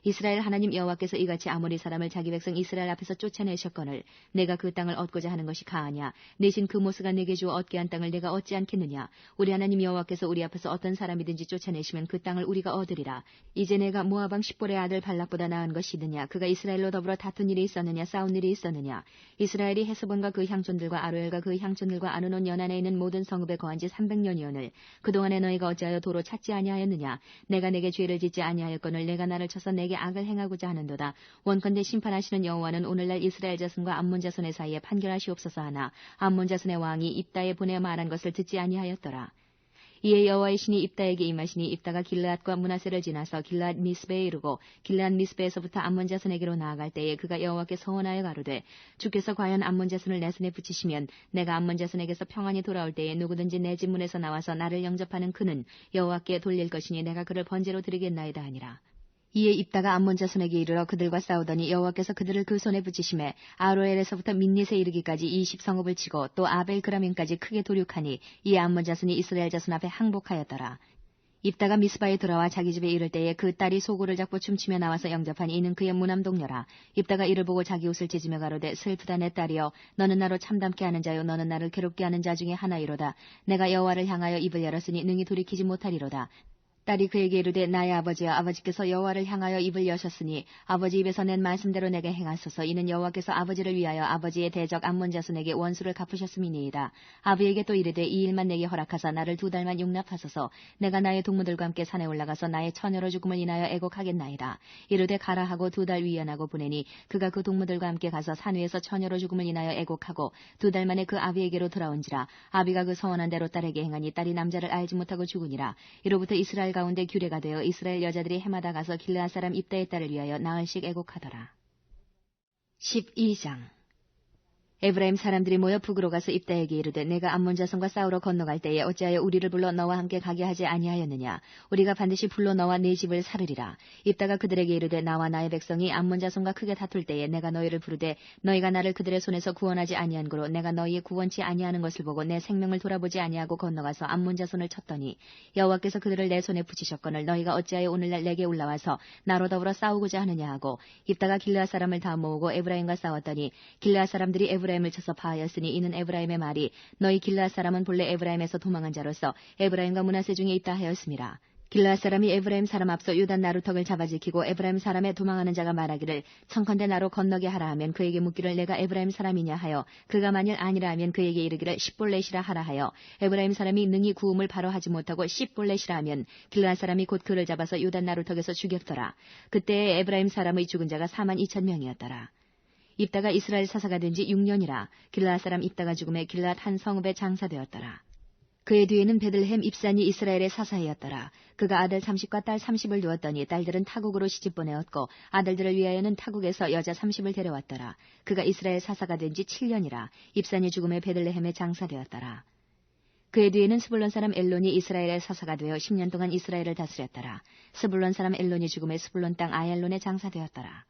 이스라엘 하나님 여호와께서 이같이 아모리 사람을 자기 백성 이스라엘 앞에서 쫓아내셨거늘 내가 그 땅을 얻고자 하는 것이 가하냐. 내신 그 모스가 내게 주어 얻게 한 땅을 내가 얻지 않겠느냐. 우리 하나님 여호와께서 우리 앞에서 어떤 사람이든지 쫓아내시면 그 땅을 우리가 얻으리라. 이제 내가 모압 왕 십볼의 아들 발락보다 나은 것이느냐. 그가 이스라엘로 더불어 다툰 일이 있었느냐. 싸운 일이 있었느냐. 이스라엘이 헤스본과 그 향촌들과 아로엘과 그 향촌들과 아르논 연안에 있는 모든 성읍에 거한 지 300년이오늘 그동안에 너희가 어찌하여 도로 찾지 아니하였느냐. 내가 내게 죄를 짓지 아니하였거늘 내가 나를 쳐서 내게 악을 행하고자 하는도다. 원컨대 심판하시는 여호와는 오늘날 이스라엘 자손과 암몬 자손의 사이에 판결하시옵소서 하나 암몬 자손의 왕이 입다에 보내 말한 것을 듣지 아니하였더라. 이에 여호와의 신이 입다에게 임하시니 입다가 길르앗과 므낫세를 지나서 길르앗 미스베에 이르고 길르앗 미스베에서부터 암몬 자손에게로 나아갈 때에 그가 여호와께 서원하여 가로되 주께서 과연 암몬 자손을 내 손에 붙이시면 내가 암몬 자손에게서 평안히 돌아올 때에 누구든지 내 집 문에서 나와서 나를 영접하는 그는 여호와께 돌릴 것이니 내가 그를 번제로 드리겠나이다 하니라. 이에 입다가 암몬 자손에게 이르러 그들과 싸우더니 여호와께서 그들을 그 손에 붙이심에 아로엘에서부터 민닛에 이르기까지 20성읍을 치고 또 아벨그라민까지 크게 도륙하니 이에 암몬 자손이 이스라엘 자손 앞에 항복하였더라. 입다가 미스바에 돌아와 자기 집에 이를 때에 그 딸이 소고를 잡고 춤추며 나와서 영접하니 이는 그의 무남동녀라. 입다가 이를 보고 자기 옷을 찢으며 가로되 슬프다 내 딸이여 너는 나로 참담케 하는 자요 너는 나를 괴롭게 하는 자 중에 하나이로다. 내가 여호와를 향하여 입을 열었으니 능히 돌이키지 못하리로다. 딸이 그에게 이르되 나의 아버지여 아버지께서 여호와를 향하여 입을 여셨으니 아버지 입에서 낸 말씀대로 내게 행하소서. 이는 여호와께서 아버지를 위하여 아버지의 대적 암몬 자손에게 원수를 갚으셨음이니이다. 아비에게 또 이르되 이 일만 내게 허락하사 나를 2달만 용납하소서. 내가 나의 동무들과 함께 산에 올라가서 나의 처녀로 죽음을 인하여 애곡하겠나이다. 이르되 가라 하고 2달 위안하고 보내니 그가 그 동무들과 함께 가서 산 위에서 처녀로 죽음을 인하여 애곡하고 2달 만에 그 아비에게로 돌아온지라. 아비가 그 서원한 대로 딸에게 행하니 딸이 남자를 알지 못하고 죽으니라. 이로부터 이스라엘 가운데 규례가 되어 이스라엘 여자들이 해마다 가서 길르앗 사람 입다의 딸을 위하여 나흘씩 애곡하더라. 12장 에브라임 사람들이 모여 북으로 가서 입다에게 이르되 내가 암몬 자손과 싸우러 건너갈 때에 어찌하여 우리를 불러 너와 함께 가게 하지 아니하였느냐. 우리가 반드시 불러 너와 네 집을 살으리라. 입다가 그들에게 이르되 나와 나의 백성이 암몬 자손과 크게 다툴 때에 내가 너희를 부르되 너희가 나를 그들의 손에서 구원하지 아니한 고로 내가 너희의 구원치 아니하는 것을 보고 내 생명을 돌아보지 아니하고 건너가서 암몬 자손을 쳤더니 여호와께서 그들을 내 손에 붙이셨거늘 너희가 어찌하여 오늘날 내게 올라와서 나로 더불어 싸우고자 하느냐 하고 입다가 길르앗 사람을 다 모으고 에브라임과 싸웠더니 길르앗 사람들이 에브라임을 쳐서 파하였으니 이는 에브라임의 말이 너희 길르앗 사람은 본래 에브라임에서 도망한 자로서 에브라임과 므낫세 중에 있다 하였음이라. 길르앗 사람이 에브라임 사람 앞서 유단 나루턱을 잡아지키고 에브라임 사람의 도망하는 자가 말하기를 청컨대 나로 건너게 하라 하면 그에게 묻기를 내가 에브라임 사람이냐 하여 그가 만일 아니라 하면 그에게 이르기를 십볼렛이라 하라 하여 에브라임 사람이 능히 구음을 바로 하지 못하고 십볼렛이라 하면 길르앗 사람이 곧 그를 잡아서 유단 나루턱에서 죽였더라. 그때에 에브라임 사람의 죽은 자가 42,000명이었더라. 입다가 이스라엘 사사가 된 지 6년이라 길르앗 사람 입다가 죽음에 길르앗 한 성읍에 장사되었더라. 그의 뒤에는 베들레헴 입산이 이스라엘의 사사이었더라. 그가 아들 30과 딸 30을 두었더니 딸들은 타국으로 시집 보내었고 아들들을 위하여는 타국에서 여자 30을 데려왔더라. 그가 이스라엘 사사가 된 지 7년이라 입산이 죽음에 베들레헴에 장사되었더라. 그의 뒤에는 스불론 사람 엘론이 이스라엘의 사사가 되어 10년 동안 이스라엘을 다스렸더라. 스불론 사람 엘론이 죽음에 스불론 땅 아얄론에 장사되었더라.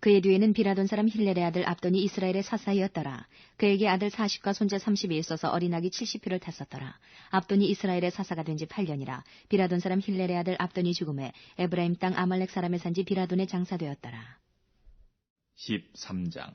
그의 뒤에는 비라돈 사람 힐렐의 아들 압돈이 이스라엘의 사사이었더라. 그에게 아들 40과 손자 30이 있어서 어린 아기 70피를 탔었더라. 압돈이 이스라엘의 사사가 된 지 8년이라. 비라돈 사람 힐렐의 아들 압돈이 죽음에 에브라임 땅 아말렉 사람의 산지 비라돈에 장사되었더라. 13장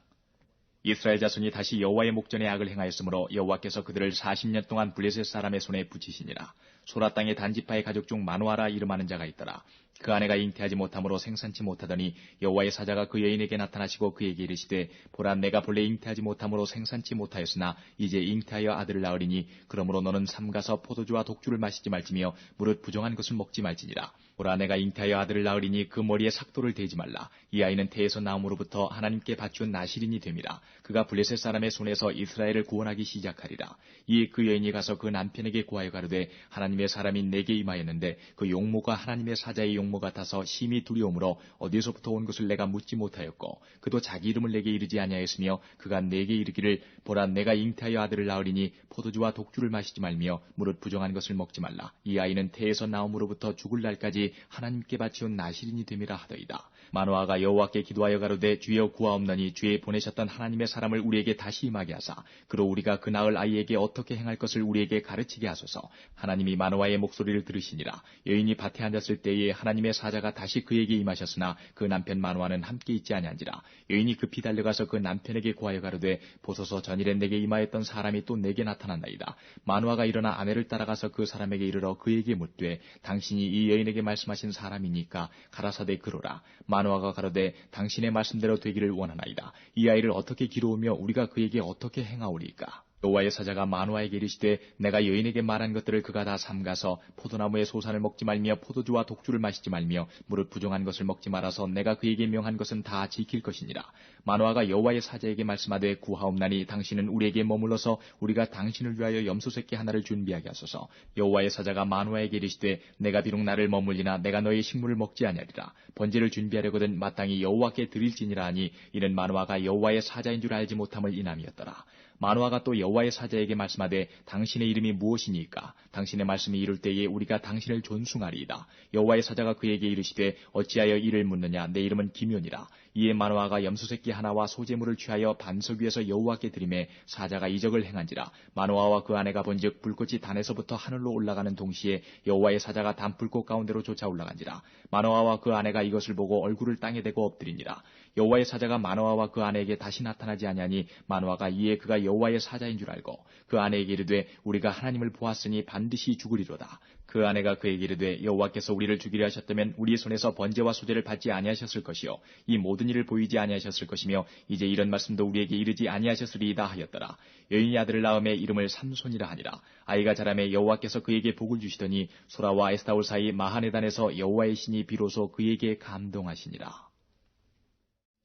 이스라엘 자손이 다시 여호와의 목전에 악을 행하였으므로 여호와께서 그들을 40년 동안 블레셋 사람의 손에 붙이시니라. 소라 땅의 단지파의 가족 중 마노아라 이름하는 자가 있더라. 그 아내가 잉태하지 못함으로 생산치 못하더니 여호와의 사자가 그 여인에게 나타나시고 그에게 이르시되 보라 내가 본래 잉태하지 못함으로 생산치 못하였으나 이제 잉태하여 아들을 낳으리니 그러므로 너는 삼가서 포도주와 독주를 마시지 말지며 무릇 부정한 것을 먹지 말지니라. 보라 내가 잉태하여 아들을 낳으리니 그 머리에 삭도를 대지 말라. 이 아이는 태에서 나옴으로부터 하나님께 바치온 나실인이 됨이라. 그가 블레셋 사람의 손에서 이스라엘을 구원하기 시작하리라. 이에 그 여인이 가서 그 남편에게 고하여 가로되 하나님의 사람이 내게 임하였는데 그 용모가 하나님의 사자의 용모 같아서 심히 두려움으로 어디서부터 온 것을 내가 묻지 못하였고 그도 자기 이름을 내게 이르지 아니하였으며 그가 내게 이르기를 보라 내가 잉태하여 아들을 낳으리니 포도주와 독주를 마시지 말며 무릇 부정한 것을 먹지 말라. 이 아이는 태에서 나옴으로부터 죽을 날까지 하나님께 바치온 나실인이 됨이라 하더이다. 마노아가 여호와께 기도하여 가로되 주여 구하옵나니 주의 보내셨던 하나님의 사람을 우리에게 다시 임하게 하사 그로 우리가 그 낳을 아이에게 어떻게 행할 것을 우리에게 가르치게 하소서. 하나님이 마노아의 목소리를 들으시니라. 여인이 밭에 앉았을 때에 하나님의 사자가 다시 그에게 임하셨으나 그 남편 마노아는 함께 있지 아니한지라. 여인이 급히 달려가서 그 남편에게 고하여 가로되 보소서 전일에 내게 임하였던 사람이 또 내게 나타났나이다. 마노아가 일어나 아내를 따라가서 그 사람에게 이르러 그에게 묻되 당신이 이 여인에게 말씀하신 사람이니까 가라사대 그러라. 마노아가 가로되 당신의 말씀대로 되기를 원하나이다. 이 아이를 어떻게 기르우며 우리가 그에게 어떻게 행하오리까. 여호와의 사자가 마노아에게 이르시되 내가 여인에게 말한 것들을 그가 다 삼가서 포도나무의 소산을 먹지 말며 포도주와 독주를 마시지 말며 무릇 부정한 것을 먹지 말아서 내가 그에게 명한 것은 다 지킬 것이니라. 마노아가 여호와의 사자에게 말씀하되 구하옵나니 당신은 우리에게 머물러서 우리가 당신을 위하여 염소새끼 하나를 준비하게 하소서. 여호와의 사자가 마노아에게 이르시되 내가 비록 나를 머물리나 내가 너의 식물을 먹지 아니하리라. 번제를 준비하려거든 마땅히 여호와께 드릴지니라 하니 이는 마노아가 여호와의 사자인 줄 알지 못함을 인함이었더라. 마노아가 또 여호와의 사자에게 말씀하되 당신의 이름이 무엇이니까? 당신의 말씀이 이룰 때에 우리가 당신을 존숭하리이다. 여호와의 사자가 그에게 이르시되 어찌하여 이를 묻느냐? 내 이름은 기묘니라. 이에 마노아가 염소새끼 하나와 소제물을 취하여 반석 위에서 여호와께 드리매 사자가 이적을 행한지라. 마노아와 그 아내가 본즉 불꽃이 단에서부터 하늘로 올라가는 동시에 여호와의 사자가 단 불꽃 가운데로 쫓아 올라간지라. 마노아와 그 아내가 이것을 보고 얼굴을 땅에 대고 엎드리니라. 여호와의 사자가 마노아와 그 아내에게 다시 나타나지 아니하니 마노아가 이에 그가 여호와의 사자인 줄 알고 그 아내에게 이르되 우리가 하나님을 보았으니 반드시 죽으리로다. 그 아내가 그에게 이르되 여호와께서 우리를 죽이려 하셨다면 우리의 손에서 번제와 소제를 받지 아니하셨을 것이요 이 모든 일을 보이지 아니하셨을 것이며 이제 이런 말씀도 우리에게 이르지 아니하셨으리이다 하였더라. 여인이 아들을 낳음에 이름을 삼손이라 하니라. 아이가 자라매 여호와께서 그에게 복을 주시더니 소라와 에스타올 사이 마하네단에서 여호와의 신이 비로소 그에게 감동하시니라.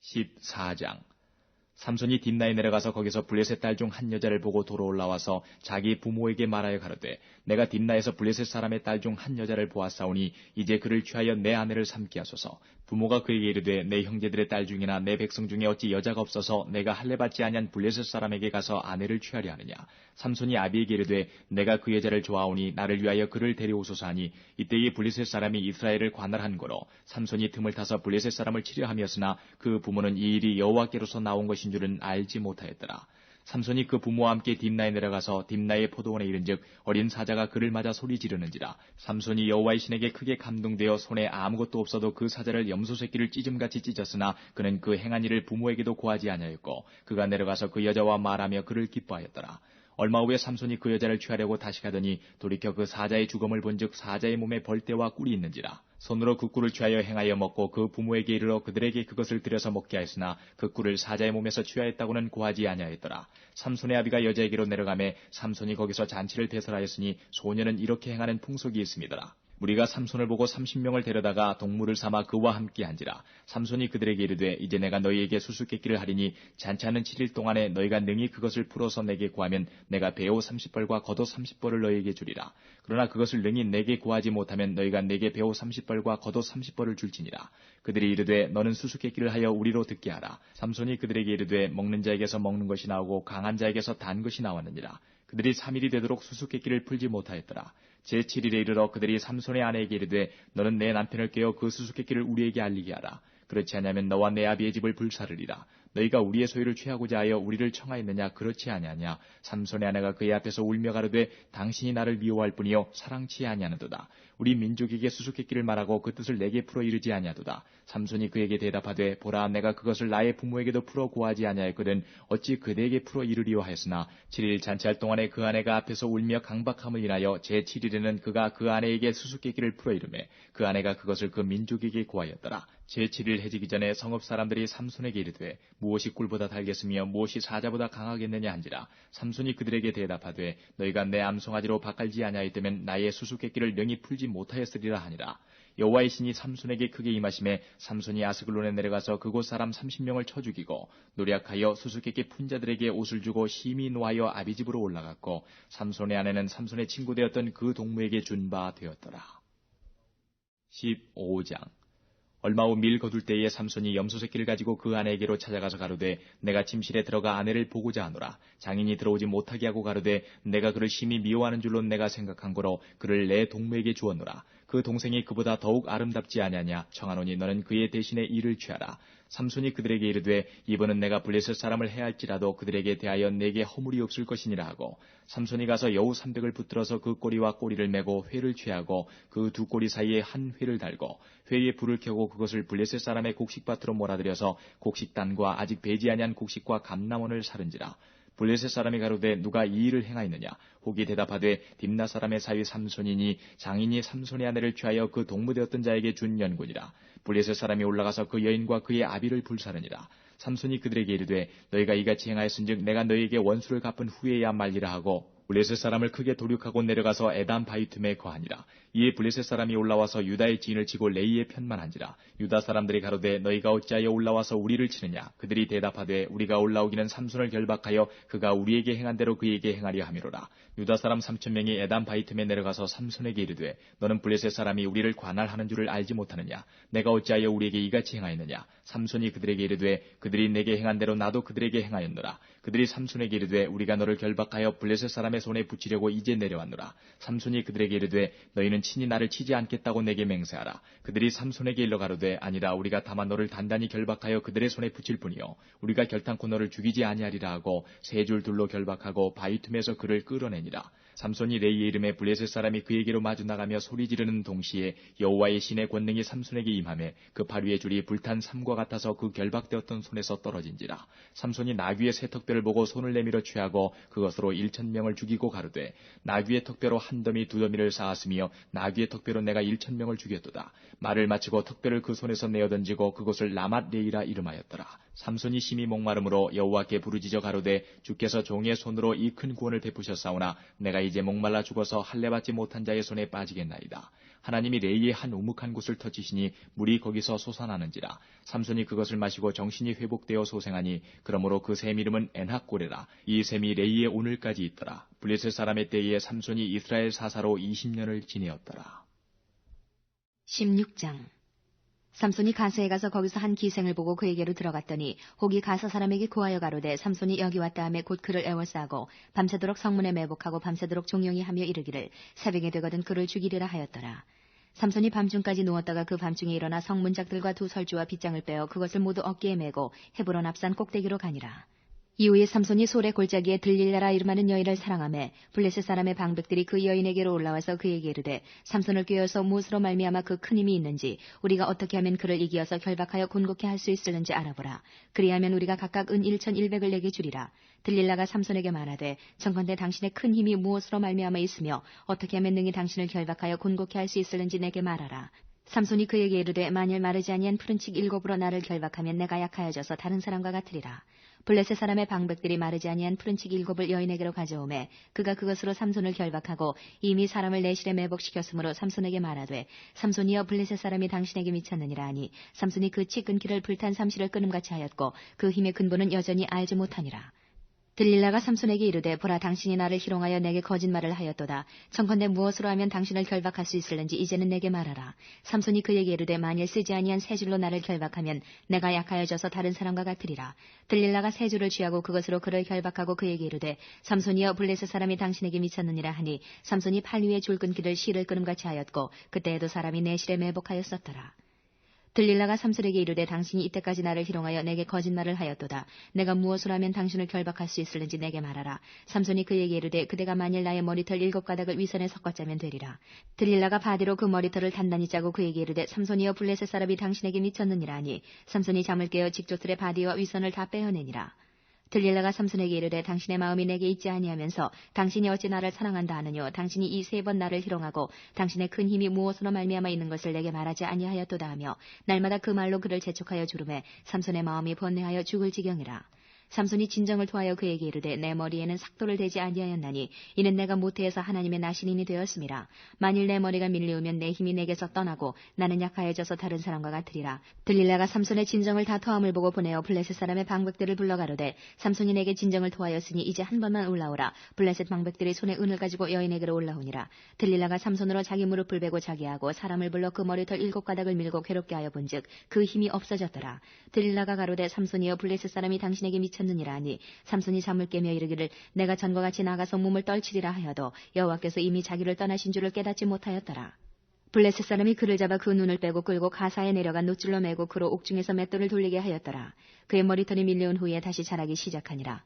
14장. 삼손이 딥나에 내려가서 거기서 블레셋 딸 중 한 여자를 보고 도로 올라와서 자기 부모에게 말하여 가로되 내가 딥나에서 블레셋 사람의 딸 중 한 여자를 보았사오니 이제 그를 취하여 내 아내를 삼게 하소서. 부모가 그에게 이르되 내 형제들의 딸 중이나 내 백성 중에 어찌 여자가 없어서 내가 할례받지 아니한 블레셋 사람에게 가서 아내를 취하려 하느냐. 삼손이 아비에게 이르되 내가 그 여자를 좋아하오니 나를 위하여 그를 데려오소서 하니 이때에 블레셋 사람이 이스라엘을 관할한 거로 삼손이 틈을 타서 블레셋 사람을 치려 함이었으나 그 부모는 이 일이 여호와께로서 나온 것인 줄은 알지 못하였더라. 삼손이 그 부모와 함께 딥나에 내려가서 딥나의 포도원에 이른즉 어린 사자가 그를 맞아 소리 지르는지라. 삼손이 여호와의 신에게 크게 감동되어 손에 아무것도 없어도 그 사자를 염소새끼를 찢음같이 찢었으나 그는 그 행한 일을 부모에게도 고하지 아니하였고 그가 내려가서 그 여자와 말하며 그를 기뻐하였더라. 얼마 후에 삼손이 그 여자를 취하려고 다시 가더니 돌이켜 그 사자의 죽음을 본즉 사자의 몸에 벌떼와 꿀이 있는지라. 손으로 그 꿀을 취하여 행하여 먹고 그 부모에게 이르러 그들에게 그것을 들여서 먹게 하였으나 그 꿀을 사자의 몸에서 취하였다고는 고하지 아니하였더라. 삼손의 아비가 여자에게로 내려가매 삼손이 거기서 잔치를 배설하였으니 소년은 이렇게 행하는 풍속이 있음이더라. 우리가 삼손을 보고 30명을 데려다가 동물을 삼아 그와 함께 한지라. 삼손이 그들에게 이르되 이제 내가 너희에게 수수께끼를 하리니 잔치하는 7일 동안에 너희가 능히 그것을 풀어서 내게 구하면 내가 배옷 30벌과 겉옷 30벌을 너희에게 주리라. 그러나 그것을 능히 내게 구하지 못하면 너희가 내게 배옷 30벌과 겉옷 30벌을 줄지니라. 그들이 이르되 너는 수수께끼를 하여 우리로 듣게 하라. 삼손이 그들에게 이르되 먹는 자에게서 먹는 것이 나오고 강한 자에게서 단 것이 나왔느니라. 그들이 3일이 되도록 수수께끼를 풀지 못하였더라. 제7일에 이르러 그들이 삼손의 아내에게 이르되 너는 내 남편을 깨어 그 수수께끼를 우리에게 알리게 하라. 그렇지 않으면 너와 내 아비의 집을 불사르리라. 너희가 우리의 소유를 취하고자 하여 우리를 청하였느냐? 그렇지 아니하냐? 삼손의 아내가 그의 앞에서 울며 가로되 당신이 나를 미워할 뿐이요 사랑치 아니하는도다. 우리 민족에게 수수께끼를 말하고 그 뜻을 내게 풀어 이르지 아니하도다. 삼손이 그에게 대답하되 보라 내가 그것을 나의 부모에게도 풀어 고하지 아니하였거든 어찌 그대에게 풀어 이르리오 하였으나 7일 잔치할 동안에 그 아내가 앞에서 울며 강박함을 인하여 제7일에는 그가 그 아내에게 수수께끼를 풀어 이르매 그 아내가 그것을 그 민족에게 고하였더라. 제7일 해지기 전에 성읍 사람들이 삼손에게 이르되 무엇이 꿀보다 달겠으며 무엇이 사자보다 강하겠느냐 한지라. 삼손이 그들에게 대답하되 너희가 내 암송아지로 바깔지 아니하였다면 나의 수수께끼를 능히 풀지 못하였으리라 하니라. 여호와의 신이 삼손에게 크게 임하심에 삼손이 아스글론에 내려가서 그곳 사람 30명을 쳐 죽이고 노력하여 수수께끼 푼 자들에게 옷을 주고 심히 노하여 아비 집으로 올라갔고 삼손의 아내는 삼손의 친구 되었던 그 동무에게 준 바 되었더라. 15장. 얼마 후 밀 거둘 때에 삼손이 염소새끼를 가지고 그 아내에게로 찾아가서 가로되 내가 침실에 들어가 아내를 보고자 하노라. 장인이 들어오지 못하게 하고 가로되 내가 그를 심히 미워하는 줄로 내가 생각한 거로 그를 내 동무에게 주었노라. 그 동생이 그보다 더욱 아름답지 아니하냐? 청하노니 너는 그의 대신에 이를 취하라. 삼손이 그들에게 이르되 이번은 내가 블레셋 사람을 해할지라도 그들에게 대하여 내게 허물이 없을 것이니라 하고 삼손이 가서 여우 300을 붙들어서 그 꼬리와 꼬리를 메고 회를 취하고 그 두 꼬리 사이에 한 회를 달고 회에 불을 켜고 그것을 블레셋 사람의 곡식밭으로 몰아들여서 곡식단과 아직 배지 아니한 곡식과 감람원을 사른지라. 블레셋 사람이 가로되 누가 이 일을 행하였느냐? 혹이 대답하되 딥나 사람의 사위 삼손이니 장인이 삼손의 아내를 취하여 그 동무되었던 자에게 준 연군이라. 블레셋 사람이 올라가서 그 여인과 그의 아비를 불사르니라. 삼손이 그들에게 이르되 너희가 이같이 행하였은즉 내가 너희에게 원수를 갚은 후에야 말리라 하고 블레셋 사람을 크게 도륙하고 내려가서 에담 바이툼에 거하니라. 이에 블레셋 사람이 올라와서 유다의 지인을 치고 레이의 편만 한지라. 유다 사람들이 가로되 너희가 어찌하여 올라와서 우리를 치느냐. 그들이 대답하되 우리가 올라오기는 삼손을 결박하여 그가 우리에게 행한 대로 그에게 행하려 함이로라. 유다 사람 3,000명이 에담 바이툼에 내려가서 삼손에게 이르되 너는 블레셋 사람이 우리를 관할하는 줄을 알지 못하느냐. 내가 어찌하여 우리에게 이같이 행하였느냐. 삼손이 그들에게 이르되 그들이 내게 행한 대로 나도 그들에게 행하였노라. 그들이 삼손에게 이르되 우리가 너를 결박하여 블레셋 사람의 손에 붙이려고 이제 내려왔노라. 삼손이 그들에게 이르되 너희는 친히 나를 치지 않겠다고 내게 맹세하라. 그들이 삼손에게 일러 가로되 아니라 우리가 다만 너를 단단히 결박하여 그들의 손에 붙일 뿐이요 우리가 결탄코 너를 죽이지 아니하리라 하고 세 줄 둘로 결박하고 바위틈에서 그를 끌어내니라. 삼손이 레이의 이름에 블레셋 사람이 그에게로 마주 나가며 소리 지르는 동시에 여호와의 신의 권능이 삼손에게 임하매 그 팔 위의 줄이 불탄 삼과 같아서 그 결박되었던 손에서 떨어진지라. 삼손이 나귀의 새 턱뼈를 보고 손을 내밀어 취하고 그것으로 1,000명을 죽이고 가로되 나귀의 턱뼈로 한 더미 두 더미를 쌓았으며 나귀의 턱뼈로 내가 1,000명을 죽였도다. 말을 마치고 턱뼈를 그 손에서 내어 던지고 그곳을 라맛 레이라 이름하였더라. 삼손이 심히 목마름으로 여호와께 부르짖어 가로되 주께서 종의 손으로 이 큰 구원을 베푸셨사오나 내가 이제 목말라 죽어서 할례받지 못한 자의 손에 빠지겠나이다. 하나님이 레이의 한 우묵한 곳을 터치시니 물이 거기서 솟아나는지라. 삼손이 그것을 마시고 정신이 회복되어 소생하니 그러므로 그 샘 이름은 엔학고레라. 이 샘이 레이의 오늘까지 있더라. 블레셋 사람의 때에 삼손이 이스라엘 사사로 20년을 지내었더라. 16장. 삼손이 가스에 가서 거기서 한 기생을 보고 그에게로 들어갔더니 혹이 가스 사람에게 고하여 가로되 삼손이 여기 왔다 하매 곧 그를 애워싸고 밤새도록 성문에 매복하고 밤새도록 종용이 하며 이르기를 새벽이 되거든 그를 죽이리라 하였더라. 삼손이 밤중까지 누웠다가 그 밤중에 일어나 성문짝들과 두 설주와 빗장을 빼어 그것을 모두 어깨에 메고 헤브론 앞산 꼭대기로 가니라. 이후에 삼손이 솔의 골짜기에 들릴라라 이름하는 여인을 사랑하매 블레셋 사람의 방백들이 그 여인에게로 올라와서 그에게 이르되 삼손을 꾀어서 무엇으로 말미암아 그 큰 힘이 있는지 우리가 어떻게 하면 그를 이기어서 결박하여 곤곡해 할 수 있을는지 알아보라. 그리하면 우리가 각각 은 1,100을 내게 주리라. 들릴라가 삼손에게 말하되 청컨대 당신의 큰 힘이 무엇으로 말미암아 있으며 어떻게 하면 능히 당신을 결박하여 곤곡해 할 수 있을는지 내게 말하라. 삼손이 그에게 이르되 만일 마르지 아니한 푸른 칙 7으로 나를 결박하면 내가 약하여져서 다른 사람과 같으리라. 블레셋 사람의 방백들이 마르지 아니한 푸른 칙 7을 여인에게로 가져오매 그가 그것으로 삼손을 결박하고 이미 사람을 내실에 매복시켰으므로 삼손에게 말하되 삼손이여 블레셋 사람이 당신에게 미쳤느니라 하니 삼손이 그 칙 끊기를 불탄 삼시를 끊음같이 하였고 그 힘의 근본은 여전히 알지 못하니라. 들릴라가 삼손에게 이르되 보라 당신이 나를 희롱하여 내게 거짓말을 하였도다. 청컨대 무엇으로 하면 당신을 결박할 수 있을는지 이제는 내게 말하라. 삼손이 그에게 이르되 만일 쓰지 아니한 세 줄로 나를 결박하면 내가 약하여져서 다른 사람과 같으리라. 들릴라가 세 줄을 취하고 그것으로 그를 결박하고 그에게 이르되 삼손이여 블레셋 사람이 당신에게 미쳤느니라 하니 삼손이 팔 위에 줄 끊기를 실을 끊음같이 하였고 그때에도 사람이 내 실에 매복하였었더라. 들릴라가 삼손에게 이르되 당신이 이때까지 나를 희롱하여 내게 거짓말을 하였도다. 내가 무엇을 하면 당신을 결박할 수 있을는지 내게 말하라. 삼손이 그에게 이르되 그대가 만일 나의 머리털 7가닥을 위선에 섞어짜면 되리라. 들릴라가 바디로 그 머리털을 단단히 짜고 그에게 이르되 삼손이여 블레셋 사람이 당신에게 미쳤느니라 하니 삼손이 잠을 깨어 직조틀의 바디와 위선을 다 빼어내니라. 들릴라가 삼손에게 이르되 당신의 마음이 내게 있지 아니하면서 당신이 어찌 나를 사랑한다 하느뇨. 당신이 이 3번 나를 희롱하고 당신의 큰 힘이 무엇으로 말미암아 있는 것을 내게 말하지 아니하였도다 하며 날마다 그 말로 그를 재촉하여 주름에 삼손의 마음이 번뇌하여 죽을 지경이라. 삼손이 진정을 토하여 그에게 이르되 내 머리에는 삭도를 대지 아니하였나니 이는 내가 모태에서 하나님의 나신인이 되었음이라. 만일 내 머리가 밀리우면 내 힘이 내게서 떠나고 나는 약하여져서 다른 사람과 같으리라. 들릴라가 삼손의 진정을 다 토함을 보고 보내어 블레셋 사람의 방백들을 불러 가로되 삼손이 내게 진정을 토하였으니 이제 한 번만 올라오라. 블레셋 방백들이 손에 은을 가지고 여인에게로 올라오니라. 들릴라가 삼손으로 자기 무릎을 베고 자기하고 사람을 불러 그 머리털 7가닥을 밀고 괴롭게 하여 본즉 그 힘이 없어졌더라. 들릴라가 가로되 삼손이여 블레셋 사람이 당신에게 미쳤느니라 하니 삼손이 잠을 깨며 이르기를 내가 전과 같이 나가서 몸을 떨치리라 하여도 여호와께서 이미 자기를 떠나신 줄을 깨닫지 못하였더라. 블레셋 사람이 그를 잡아 그 눈을 빼고 끌고 가사에 내려가 노줄로 매고 그로 옥중에서 맷돌을 돌리게 하였더라. 그의 머리털이 밀려온 후에 다시 자라기 시작하니라.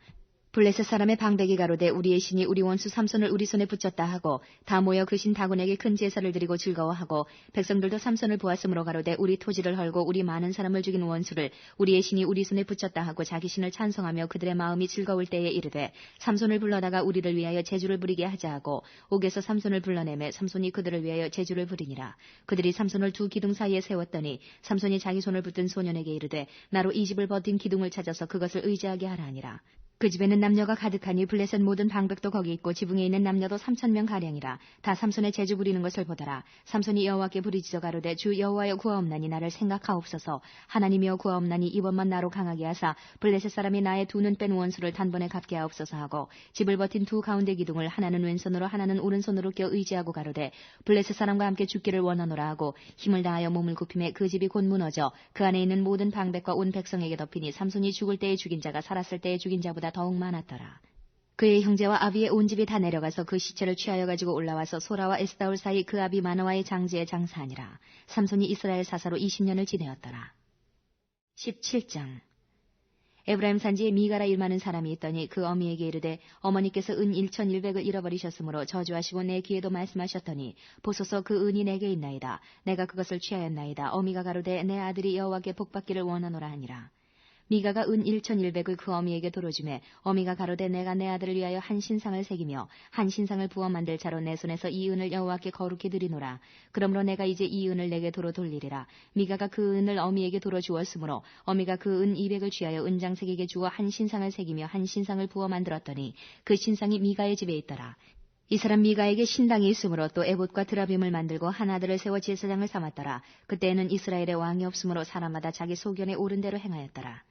블레셋 사람의 방백이 가로되 우리의 신이 우리 원수 삼손을 우리 손에 붙였다 하고 다 모여 그 신 다곤에게 큰 제사를 드리고 즐거워하고 백성들도 삼손을 보았으므로 가로되 우리 토지를 헐고 우리 많은 사람을 죽인 원수를 우리의 신이 우리 손에 붙였다 하고 자기 신을 찬송하며 그들의 마음이 즐거울 때에 이르되 삼손을 불러다가 우리를 위하여 제주를 부리게 하자 하고 옥에서 삼손을 불러내매 삼손이 그들을 위하여 제주를 부리니라. 그들이 삼손을 두 기둥 사이에 세웠더니 삼손이 자기 손을 붙든 소년에게 이르되 나로 이 집을 버틴 기둥을 찾아서 그것을 의지하게 하라 하니라. 그 집에는 남녀가 가득하니 블레셋 모든 방백도 거기 있고 지붕에 있는 남녀도 3,000명 가량이라. 다 삼손의 제주 부리는 것을 보더라. 삼손이 여호와께 부르짖어 가로되 주 여호와여 구하옵나니 나를 생각하옵소서. 하나님이여 구하옵나니 이번만 나로 강하게 하사 블레셋 사람이 나의 두 눈 뺀 원수를 단번에 갚게 하옵소서 하고 집을 버틴 두 가운데 기둥을 하나는 왼손으로 하나는 오른손으로 껴 의지하고 가로되 블레셋 사람과 함께 죽기를 원하노라 하고 힘을 다하여 몸을 굽히매 그 집이 곧 무너져 그 안에 있는 모든 방백과 온 백성에게 덮이니 삼손이 죽을 때에 죽인 자가 살았을 때에 죽인 자보다 더욱 많았더라. 그의 형제와 아비의 온 집이 다 내려가서 그 시체를 취하여 가지고 올라와서 소라와 에스다올 사이 그 아비 마노아의 장지에 장사하니라. 삼손이 이스라엘 사사로 20년을 지내었더라. 17장. 에브라임 산지에 미가라 일많은 사람이 있더니 그 어미에게 이르되 어머니께서 은 1,100을 잃어버리셨으므로 저주하시고 내 귀에도 말씀하셨더니 보소서 그 은이 내게 있나이다. 내가 그것을 취하였나이다. 어미가 가로되 내 아들이 여호와께 복받기를 원하노라 하니라. 미가가 은 1,100을 그 어미에게 도로주매 어미가 가로되 내가 내 아들을 위하여 한 신상을 새기며 한 신상을 부어 만들 자로 내 손에서 이 은을 여호와께 거룩히 드리노라. 그러므로 내가 이제 이 은을 내게 도로 돌리리라. 미가가 그 은을 어미에게 도로 주었으므로 어미가 그 은 200을 취하여 은장색에게 주어 한 신상을 새기며 한 신상을 부어 만들었더니 그 신상이 미가의 집에 있더라. 이 사람 미가에게 신당이 있으므로 또 에봇과 드라빔을 만들고 한 아들을 세워 제사장을 삼았더라. 그때에는 이스라엘의 왕이 없으므로 사람마다 자기 소견에 옳은 대로 행하였더라.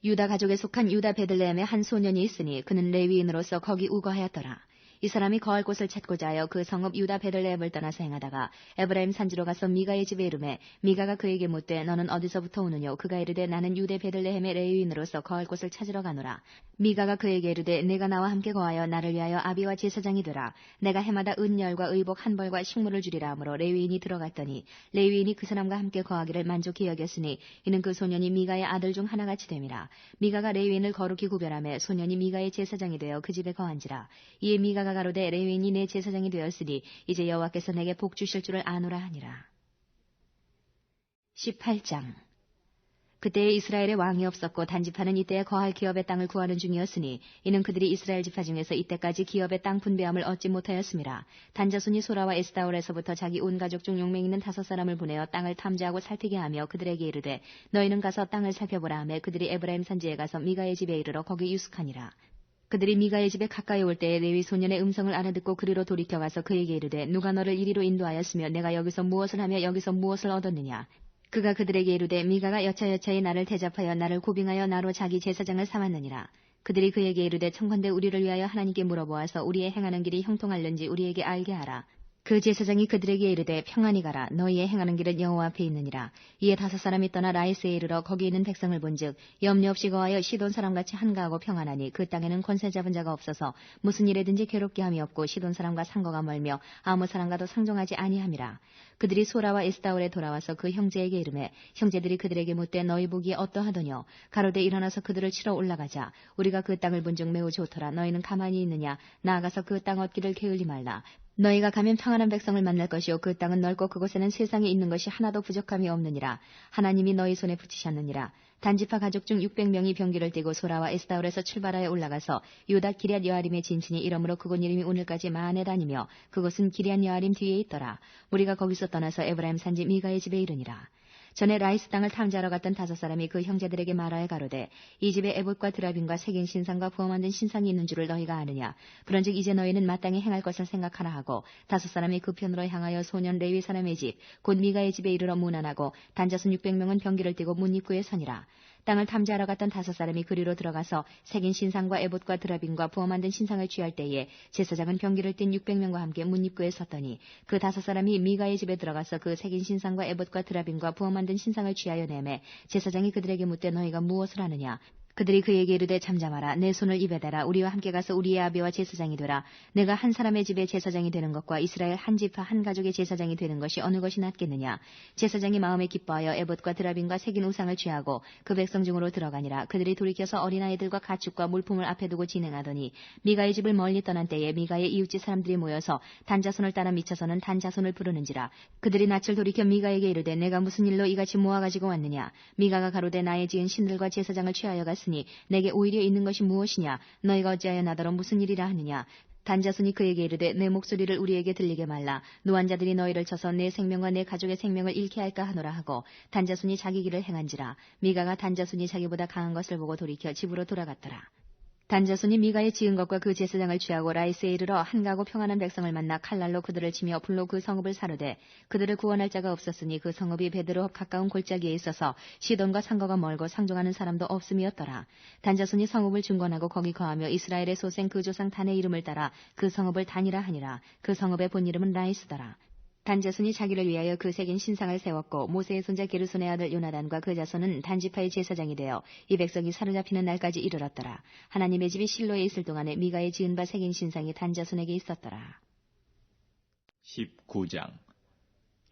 유다 가족에 속한 유다 베들레헴에 한 소년이 있으니 그는 레위인으로서 거기 우거하였더라. 이 사람이 거할 곳을 찾고자 하여 그 성읍 유다 베들레헴을 떠나서 행하다가 에브라임 산지로 가서 미가의 집에 이르매 미가가 그에게 묻되 너는 어디서부터 오느뇨? 그가 이르되 나는 유대 베들레헴의 레위인으로서 거할 곳을 찾으러 가노라. 미가가 그에게 이르되 내가 나와 함께 거하여 나를 위하여 아비와 제사장이 되라. 내가 해마다 은열과 의복 한 벌과 식물을 주리라 하므로 레위인이 들어갔더니 레위인이 그 사람과 함께 거하기를 만족히 여겼으니 이는 그 소년이 미가의 아들 중 하나같이 됨이라. 미가가 레위인을 거룩히 구별하며 소년이 미가의 제사장이 되어 그 집에 거한지라. 이에 미가가 가로되 레위인이 내 제사장이 되었으니 이제 여호와께서 내게 복 주실 줄을 아노라 하니라. 18장. 그때에 이스라엘에 왕이 없었고 단지파는 이때에 거할 기업의 땅을 구하는 중이었으니 이는 그들이 이스라엘 지파 중에서 이때까지 기업의 땅 분배함을 얻지 못하였음이라. 단자손이 소라와 에스다올에서부터 자기 온 가족 중 용맹 있는 5사람을 보내어 땅을 탐지하고 살피게 하며 그들에게 이르되 너희는 가서 땅을 살펴보라 하며 그들이 에브라임 산지에 가서 미가의 집에 이르러 거기 유숙하니라. 그들이 미가의 집에 가까이 올 때에 레위 소년의 음성을 알아듣고 그리로 돌이켜가서 그에게 이르되 누가 너를 이리로 인도하였으며 내가 여기서 무엇을 하며 여기서 무엇을 얻었느냐. 그가 그들에게 이르되 미가가 여차여차히 나를 대접하여 나를 고빙하여 나로 자기 제사장을 삼았느니라. 그들이 그에게 이르되 청컨대 우리를 위하여 하나님께 물어보아서 우리의 행하는 길이 형통할는지 우리에게 알게 하라. 그 제사장이 그들에게 이르되 평안히 가라. 너희의 행하는 길은 여호와 앞에 있느니라. 이에 5사람이 떠나 라이스에 이르러 거기 있는 백성을 본즉 염려 없이 거하여 시돈 사람같이 한가하고 평안하니 그 땅에는 권세 잡은 자가 없어서 무슨 일에든지 괴롭게 함이 없고 시돈 사람과 상거가 멀며 아무 사람과도 상종하지 아니함이라. 그들이 소라와 에스다올에 돌아와서 그 형제에게 이르매 형제들이 그들에게 묻되 너희 보기에 어떠하더뇨? 가로되 일어나서 그들을 치러 올라가자. 우리가 그 땅을 본즉 매우 좋더라. 너희는 가만히 있느냐? 나아가서 그 땅 얻기를 게을리 말라. 너희가 가면 평안한 백성을 만날 것이요 그 땅은 넓고 그곳에는 세상에 있는 것이 하나도 부족함이 없느니라. 하나님이 너희 손에 붙이셨느니라. 단지파 가족 중 600명이 병기를 띠고 소라와 에스다올에서 출발하여 올라가서 유다 기럇 여아림에 진친이 이러므로 그곳 이름이 오늘까지 마한에 다니며 그곳은 기럇 여아림 뒤에 있더라. 우리가 거기서 떠나서 에브라임 산지 미가의 집에 이르니라. 전에 라이스 땅을 탐지하러 갔던 5사람이 그 형제들에게 말하여 가로되 이 집에 에봇과 드라빔과 새긴 신상과 부어 만든 신상이 있는 줄을 너희가 아느냐. 그런즉 이제 너희는 마땅히 행할 것을 생각하라 하고 5사람이 그 편으로 향하여 소년 레위 사람의 집 곧 미가의 집에 이르러 문안하고 단자손 600명은 병기를 띠고 문 입구에 서니라. 땅을 탐지하러 갔던 5사람이 그리로 들어가서 새긴 신상과 에봇과 드라빔과 부어 만든 신상을 취할 때에 제사장은 병기를 띤 600명과 함께 문 입구에 섰더니 그 5사람이 미가의 집에 들어가서 그 새긴 신상과 에봇과 드라빔과 부어 만든 신상을 취하여 내매 제사장이 그들에게 묻되 너희가 무엇을 하느냐. 그들이 그에게 이르되 잠잠하라. 내 손을 입에 대라. 우리와 함께 가서 우리의 아비와 제사장이 되라. 내가 한 사람의 집에 제사장이 되는 것과 이스라엘 한 지파 한 가족의 제사장이 되는 것이 어느 것이 낫겠느냐. 제사장이 마음에 기뻐하여 에봇과 드라빔과 새긴 우상을 취하고 그 백성 중으로 들어가니라. 그들이 돌이켜서 어린아이들과 가축과 물품을 앞에 두고 진행하더니 미가의 집을 멀리 떠난 때에 미가의 이웃집 사람들이 모여서 단자손을 따라 미쳐서는 단자손을 부르는지라. 그들이 낯을 돌이켜 미가에게 이르되 내가 무슨 일로 이같이 모아가지고 왔느냐. 미가가 가로되 나의 지은 신들과 제사장을 취하여 갔으니 내게 오히려 있는 것이 무엇이냐. 너희가 어찌하여 나더러 무슨 일이라 하느냐. 단자손이 그에게 이르되 내 목소리를 우리에게 들리게 말라. 노환자들이 너희를 쳐서 내 생명과 내 가족의 생명을 잃게 할까 하노라 하고 단자손이 자기 길을 행한지라. 미가가 단자손이 자기보다 강한 것을 보고 돌이켜 집으로 돌아갔더라. 단자손이 미가의 지은 것과 그 제사장을 취하고 라이스에 이르러 한가고 평안한 백성을 만나 칼날로 그들을 치며 불로 그 성읍을 사르되 그들을 구원할 자가 없었으니 그 성읍이 베드로 가까운 골짜기에 있어서 시돈과 상거가 멀고 상종하는 사람도 없음이었더라. 단자손이 성읍을 중건하고 거기 거하며 이스라엘의 소생 그 조상 단의 이름을 따라 그 성읍을 단이라 하니라. 그 성읍의 본 이름은 라이스더라. 단자손이 자기를 위하여 그 새긴 신상을 세웠고 모세의 손자 게르손의 아들 요나단과 그 자손은 단지파의 제사장이 되어 이 백성이 사로잡히는 날까지 이르렀더라. 하나님의 집이 실로에 있을 동안에 미가의 지은 바 새긴 신상이 단자손에게 있었더라. 19장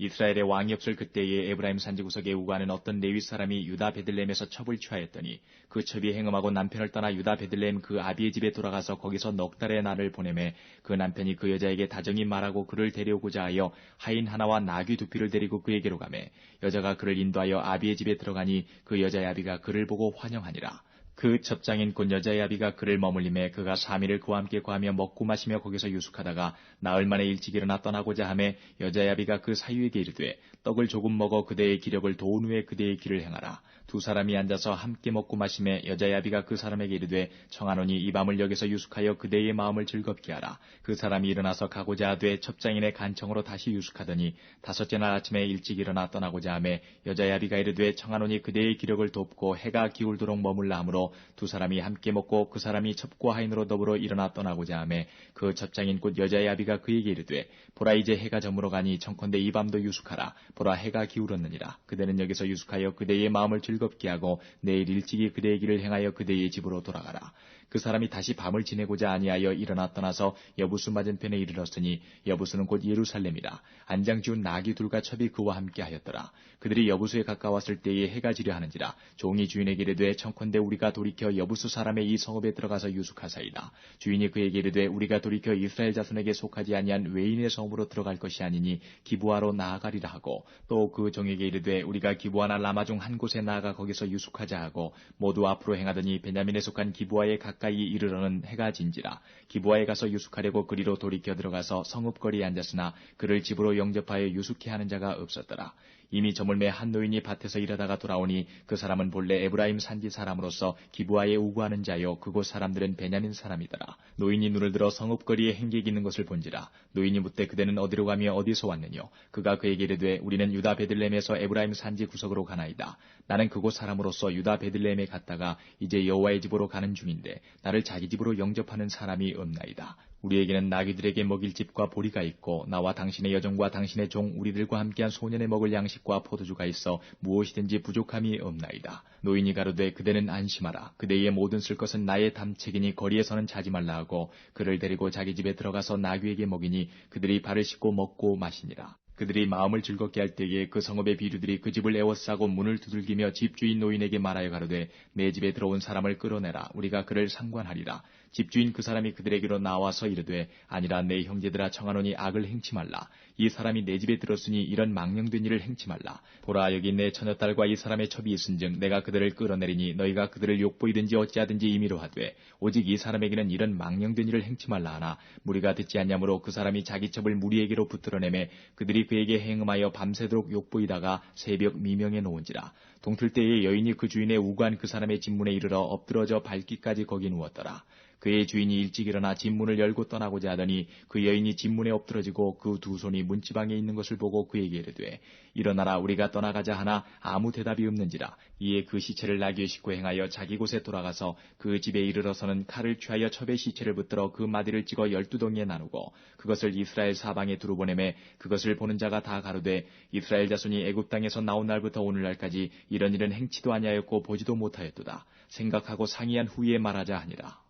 이스라엘의 왕이 없을 그때에 에브라임 산지 구석에 우거하는 어떤 레위 사람이 유다 베들레헴에서 첩을 취하였더니 그 첩이 행음하고 남편을 떠나 유다 베들레헴 그 아비의 집에 돌아가서 거기서 넉 달의 날을 보내매 그 남편이 그 여자에게 다정히 말하고 그를 데려오고자 하여 하인 하나와 나귀 두 피를 데리고 그에게로 가매 여자가 그를 인도하여 아비의 집에 들어가니 그 여자의 아비가 그를 보고 환영하니라. 그 첩장인 곧 여자의 아비가 그를 머물림에 그가 3일을 그와 함께 거하며 먹고 마시며 거기서 유숙하다가 나흘 만에 일찍 일어나 떠나고자 하매 여자의 아비가 그 사유에게 이르되 떡을 조금 먹어 그대의 기력을 도운 후에 그대의 길을 행하라. 두 사람이 앉아서 함께 먹고 마시매 여자의 아비가 그 사람에게 이르되 청하노니 이 밤을 여기서 유숙하여 그대의 마음을 즐겁게 하라. 그 사람이 일어나서 가고자 하되 첩장인의 간청으로 다시 유숙하더니 다섯째 날 아침에 일찍 일어나 떠나고자 하매 여자의 아비가 이르되 청하노니 그대의 기력을 돕고 해가 기울도록 머물라 하므로 두 사람이 함께 먹고 그 사람이 첩과 하인으로 더불어 일어나 떠나고자 하매 그 첩장인 곧 여자의 아비가 그에게 이르되 보라 이제 해가 저물어 가니 청컨대 이 밤도 유숙하라. 보라 해가 기울었느니라. 그대는 여기서 유숙하여 그대의 마음을 즐겁게 하고 내일 일찍이 그대의 길을 행하여 그대의 집으로 돌아가라. 그 사람이 다시 밤을 지내고자 아니하여 일어나 떠나서 여부수 맞은편에 이르렀으니 여부수는 곧 예루살렘이라. 안장 지운 나귀 둘과 첩이 그와 함께 하였더라. 그들이 여부수에 가까웠을 때에 해가 지려 하는지라. 종이 주인에게 이르되 청컨대 우리가 돌이켜 여부수 사람의 이 성읍에 들어가서 유숙하사이다. 주인이 그에게 이르되 우리가 돌이켜 이스라엘 자손에게 속하지 아니한 외인의 성읍으로 들어갈 것이 아니니 기브아로 나아가리라 하고 또 그 종에게 이르되 우리가 기브아나 라마 중 한 곳에 나아가 거기서 유숙하자 하고 모두 앞으로 행하더니 베냐민에 속한 기브아에 가까이 이르러는 해가 진지라. 기브아에 가서 유숙하려고 그리로 돌이켜 들어가서 성읍거리에 앉았으나 그를 집으로 영접하여 유숙케 하는 자가 없었더라. 이미 저물매 한 노인이 밭에서 일하다가 돌아오니 그 사람은 본래 에브라임 산지 사람으로서 기브아에 우거하는 자요 그곳 사람들은 베냐민 사람이더라. 노인이 눈을 들어 성읍거리에 행객이 있는 것을 본지라. 노인이 묻되 그대는 어디로 가며 어디서 왔느뇨? 그가 그에게 이르되 우리는 유다 베들레헴에서 에브라임 산지 구석으로 가나이다. 나는 그곳 사람으로서 유다 베들레헴에 갔다가 이제 여호와의 집으로 가는 중인데 나를 자기 집으로 영접하는 사람이 없나이다. 우리에게는 나귀들에게 먹일 집과 보리가 있고 나와 당신의 여종과 당신의 종 우리들과 함께한 소년에 먹을 양식과 포도주가 있어 무엇이든지 부족함이 없나이다. 노인이 가로되 그대는 안심하라. 그대의 모든 쓸 것은 나의 담책이니 거리에서는 자지 말라 하고 그를 데리고 자기 집에 들어가서 나귀에게 먹이니 그들이 발을 씻고 먹고 마시니라. 그들이 마음을 즐겁게 할 때에 그 성읍의 비류들이 그 집을 에워싸고 문을 두들기며 집주인 노인에게 말하여 가로되 내 집에 들어온 사람을 끌어내라. 우리가 그를 상관하리라. 집주인 그 사람이 그들에게로 나와서 이르되 아니라 내 형제들아 청하노니 악을 행치 말라. 이 사람이 내 집에 들었으니 이런 망령된 일을 행치 말라. 보라 여기 내 처녀딸과 이 사람의 첩이 있은즉 내가 그들을 끌어내리니 너희가 그들을 욕보이든지 어찌하든지 임의로 하되 오직 이 사람에게는 이런 망령된 일을 행치 말라 하나 무리가 듣지 않냐므로 그 사람이 자기 첩을 무리에게로 붙들어내매 그들이 그에게 행음하여 밤새도록 욕보이다가 새벽 미명에 놓은지라. 동틀 때에 여인이 그 주인의 우고한 그 사람의 집문에 이르러 엎드러져 밟기까지 거기 누웠더라. 그의 주인이 일찍 일어나 집문을 열고 떠나고자 하더니 그 여인이 집문에 엎드러지고 그 두 손이 문지방에 있는 것을 보고 그에게 이르되 일어나라 우리가 떠나가자 하나 아무 대답이 없는지라. 이에 그 시체를 나귀에 싣고 행하여 자기 곳에 돌아가서 그 집에 이르러서는 칼을 취하여 첩에 시체를 붙들어 그 마디를 찍어 12덩이에 나누고 그것을 이스라엘 사방에 두루 보내매 그것을 보는 자가 다 가로되 이스라엘 자손이 애굽 땅에서 나온 날부터 오늘날까지 이런 일은 행치도 아니하였고 보지도 못하였도다. 생각하고 상의한 후에 말하자 하니라.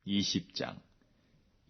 20장.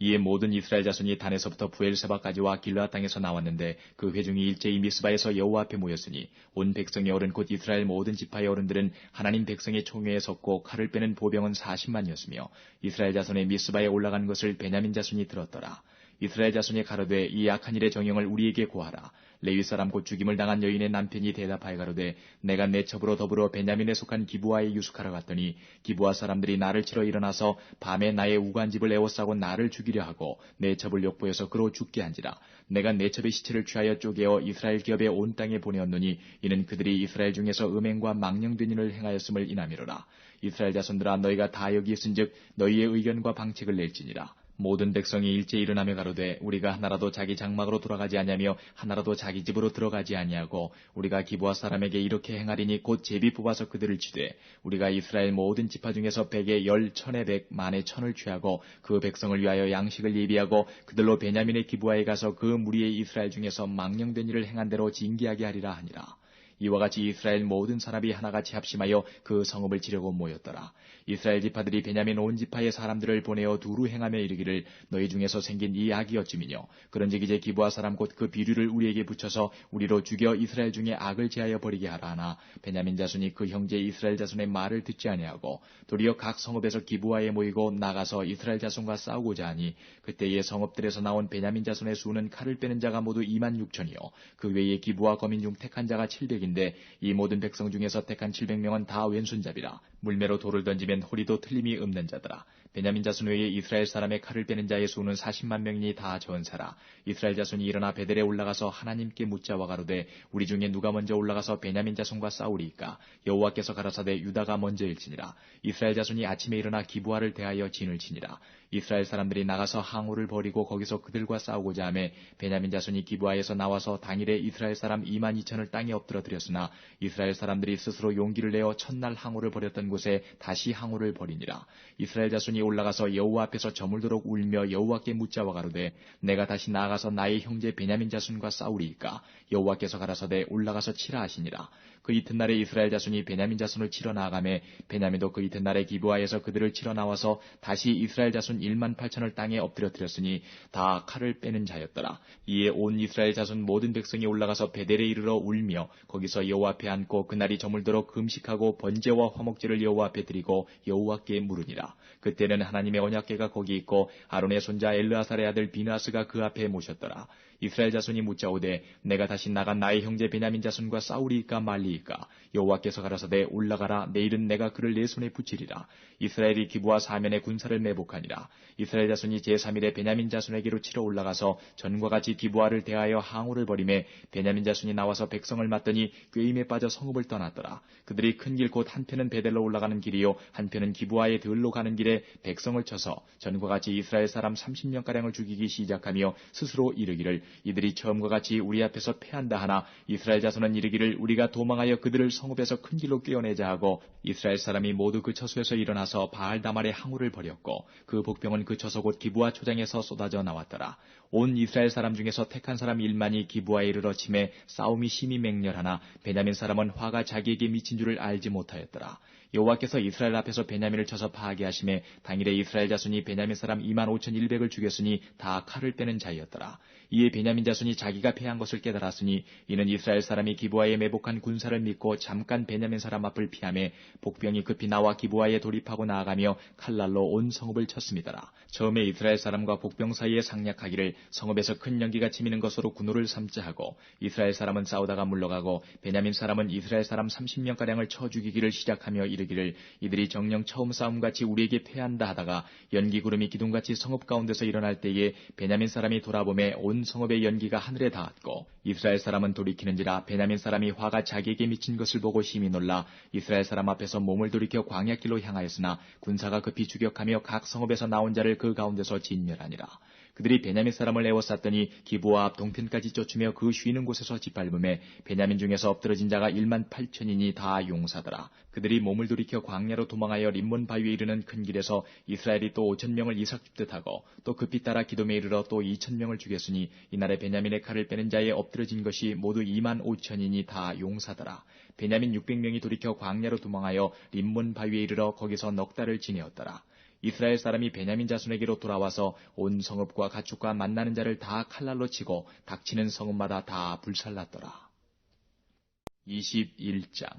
이에 모든 이스라엘 자손이 단에서부터 부엘세바까지와 길르앗 땅에서 나왔는데 그 회중이 일제히 미스바에서 여호와 앞에 모였으니 온 백성의 어른 곧 이스라엘 모든 지파의 어른들은 하나님 백성의 총회에 섰고 칼을 빼는 보병은 40만이었으며 이스라엘 자손의 미스바에 올라간 것을 베냐민 자손이 들었더라. 이스라엘 자손이 가로되 이 악한 일의 정형을 우리에게 고하라. 레위 사람 곧 죽임을 당한 여인의 남편이 대답하여 가로되 내가 내 첩으로 더불어 베냐민에 속한 기브아에 유숙하러 갔더니 기브아 사람들이 나를 치러 일어나서 밤에 나의 우간집을 에워싸고 나를 죽이려 하고 내 첩을 욕보여서 그로 죽게 한지라. 내가 내 첩의 시체를 취하여 쪼개어 이스라엘 기업의 온 땅에 보내었노니 이는 그들이 이스라엘 중에서 음행과 망령된 일을 행하였음을 인함이로라. 이스라엘 자손들아 너희가 다 여기 있은즉 너희의 의견과 방책을 낼지니라. 모든 백성이 일제히 일어나며 가로되 우리가 하나라도 자기 장막으로 돌아가지 아니하며 하나라도 자기 집으로 들어가지 아니하고 우리가 기브아 사람에게 이렇게 행하리니 곧 제비 뽑아서 그들을 치되 우리가 이스라엘 모든 지파 중에서 100에 10, 1000에 100, 만에 1000을 취하고 그 백성을 위하여 양식을 예비하고 그들로 베냐민의 기브아에 가서 그 무리의 이스라엘 중에서 망령된 일을 행한 대로 징계하게 하리라 하니라. 이와 같이 이스라엘 모든 사람이 하나같이 합심하여 그 성읍을 치려고 모였더라. 이스라엘 지파들이 베냐민 온 지파의 사람들을 보내어 두루 행하며 이르기를 너희 중에서 생긴 이 악이 어찌미뇨. 그런즉 이제 기브아 사람 곧 그 비류를 우리에게 붙여서 우리로 죽여 이스라엘 중에 악을 제하여 버리게 하라 하나 베냐민 자손이 그 형제 이스라엘 자손의 말을 듣지 아니하고 도리어 각 성읍에서 기브아에 모이고 나가서 이스라엘 자손과 싸우고자 하니 그때의 성읍들에서 나온 베냐민 자손의 수는 칼을 빼는 자가 모두 26,000이요 그 외에 기브아 거민 중 택한 자가 700인데 이 모든 백성 중에서 택한 700명은 다 왼손잡이라. 물매로 돌을 던지면 호리도 틀림이 없는 자더라. 베냐민 자손 외에 이스라엘 사람의 칼을 빼는 자의 수는 40만 명이니 다 전사라. 이스라엘 자손이 일어나 베델에 올라가서 하나님께 묻자와 가로되 우리 중에 누가 먼저 올라가서 베냐민 자손과 싸우리이까. 여호와께서 가라사대 유다가 먼저일지니라. 이스라엘 자손이 아침에 일어나 기브아를 대하여 진을 치니라. 이스라엘 사람들이 나가서 항우를 버리고 거기서 그들과 싸우고자 하매 베냐민 자손이 기브아에서 나와서 당일에 이스라엘 사람 22,000을 땅에 엎드러뜨렸으나 이스라엘 사람들이 스스로 용기를 내어 첫날 항우를 버렸던 곳에 다시 항우를 버리니라. 이스라엘 자손이 올라가서 여호와 앞에서 저물도록 울며 여호와께 묻자와 가로되 내가 다시 나아가서 나의 형제 베냐민 자손과 싸우리이까. 여호와께서 가라사대 올라가서 치라 하시니라. 그 이튿날에 이스라엘 자손이 베냐민 자손을 치러 나아가매 베냐민도 그 이튿날에 기브아에서 그들을 치러 나와서 다시 이스라엘 자손 18,000을 땅에 엎드려뜨렸으니 다 칼을 빼는 자였더라. 이에 온 이스라엘 자손 모든 백성이 올라가서 베델에 이르러 울며 거기서 여호와 앞에 앉고 그날이 저물도록 금식하고 번제와 화목제를 여호와 앞에 드리고 여호와께 물으니라. 그때는 하나님의 언약궤가 거기 있고 아론의 손자 엘르아살의 아들 비나스가 그 앞에 모셨더라. 이스라엘 자손이 묻자오되 내가 다시 나간 나의 형제 베냐민 자손과 싸우리이까 말리이까. 여호와께서 가라사대 올라가라. 내일은 내가 그를 내 손에 붙이리라. 이스라엘이 기브아 사면에 군사를 매복하니라. 이스라엘 자손이 제3일에 베냐민 자손에게로 치러 올라가서 전과 같이 기브아를 대하여 항우를 벌이매 베냐민 자손이 나와서 백성을 맞더니 꾀임에 빠져 성읍을 떠났더라. 그들이 큰 길 곧 한편은 베델로 올라가는 길이요 한편은 기브아의 들로 가는 길에 백성을 쳐서 전과 같이 이스라엘 사람 30명가량을 죽이기 시작하며 스스로 이르기를 이들이 처음과 같이 우리 앞에서 패한다 하나 이스라엘 자손은 이르기를 우리가 도망하여 그들을 성읍에서 큰 길로 꿰어내자 하고 이스라엘 사람이 모두 그 처소에서 일어나서 바알 다말의 항우를 벌였고 그 복병은 그 처소 곧 기브아 초장에서 쏟아져 나왔더라. 온 이스라엘 사람 중에서 택한 사람 1만이 기브아에 이르러 침에 싸움이 심히 맹렬하나 베냐민 사람은 화가 자기에게 미친 줄을 알지 못하였더라. 여호와께서 이스라엘 앞에서 베냐민을 쳐서 파하게 하심에 당일에 이스라엘 자손이 베냐민 사람 25,100을 죽였으니 다 칼을 빼는 자였더라. 이에 베냐민 자손이 자기가 패한 것을 깨달았으니 이는 이스라엘 사람이 기브아에 매복한 군사를 믿고 잠깐 베냐민 사람 앞을 피하매 복병이 급히 나와 기브아에 돌입하고 나아가며 칼날로 온 성읍을 쳤음이더라. 처음에 이스라엘 사람과 복병 사이에 상략하기를 성읍에서 큰 연기가 치미는 것으로 군호를 삼자 하고 이스라엘 사람은 싸우다가 물러가고 베냐민 사람은 이스라엘 사람 30명가량을 쳐 죽이기를 시작하며 이르기를 이르기를 이들이 정령 처음 싸움같이 우리에게 패한다 하다가 연기 구름이 기둥같이 성읍 가운데서 일어날 때에 베냐민 사람이 돌아보매 온 성읍의 연기가 하늘에 닿았고 이스라엘 사람은 돌이키는지라 베냐민 사람이 화가 자기에게 미친 것을 보고 심히 놀라 이스라엘 사람 앞에서 몸을 돌이켜 광야길로 향하였으나 군사가 급히 추격하며 각 성읍에서 나온 자를 그 가운데서 진멸하니라. 그들이 베냐민 사람을 에워쌌더니 기브와 앞 동편까지 쫓으며 그 쉬는 곳에서 짓밟음에 베냐민 중에서 엎드러진 자가 18,000이니 다 용사더라. 그들이 몸을 돌이켜 광야로 도망하여 림몬 바위에 이르는 큰 길에서 이스라엘이 또 5,000명을 이삭 줍듯 하고 또 급히 따라 기돔에 이르러 또 2,000명을 죽였으니 이날에 베냐민의 칼을 빼는 자에 엎드러진 것이 모두 25,000이니 다 용사더라. 베냐민 600명이 돌이켜 광야로 도망하여 림몬 바위에 이르러 거기서 넉 달을 지내었더라. 이스라엘 사람이 베냐민 자손에게로 돌아와서 온 성읍과 가축과 만나는 자를 다 칼날로 치고 닥치는 성읍마다 다 불살랐더라. 21장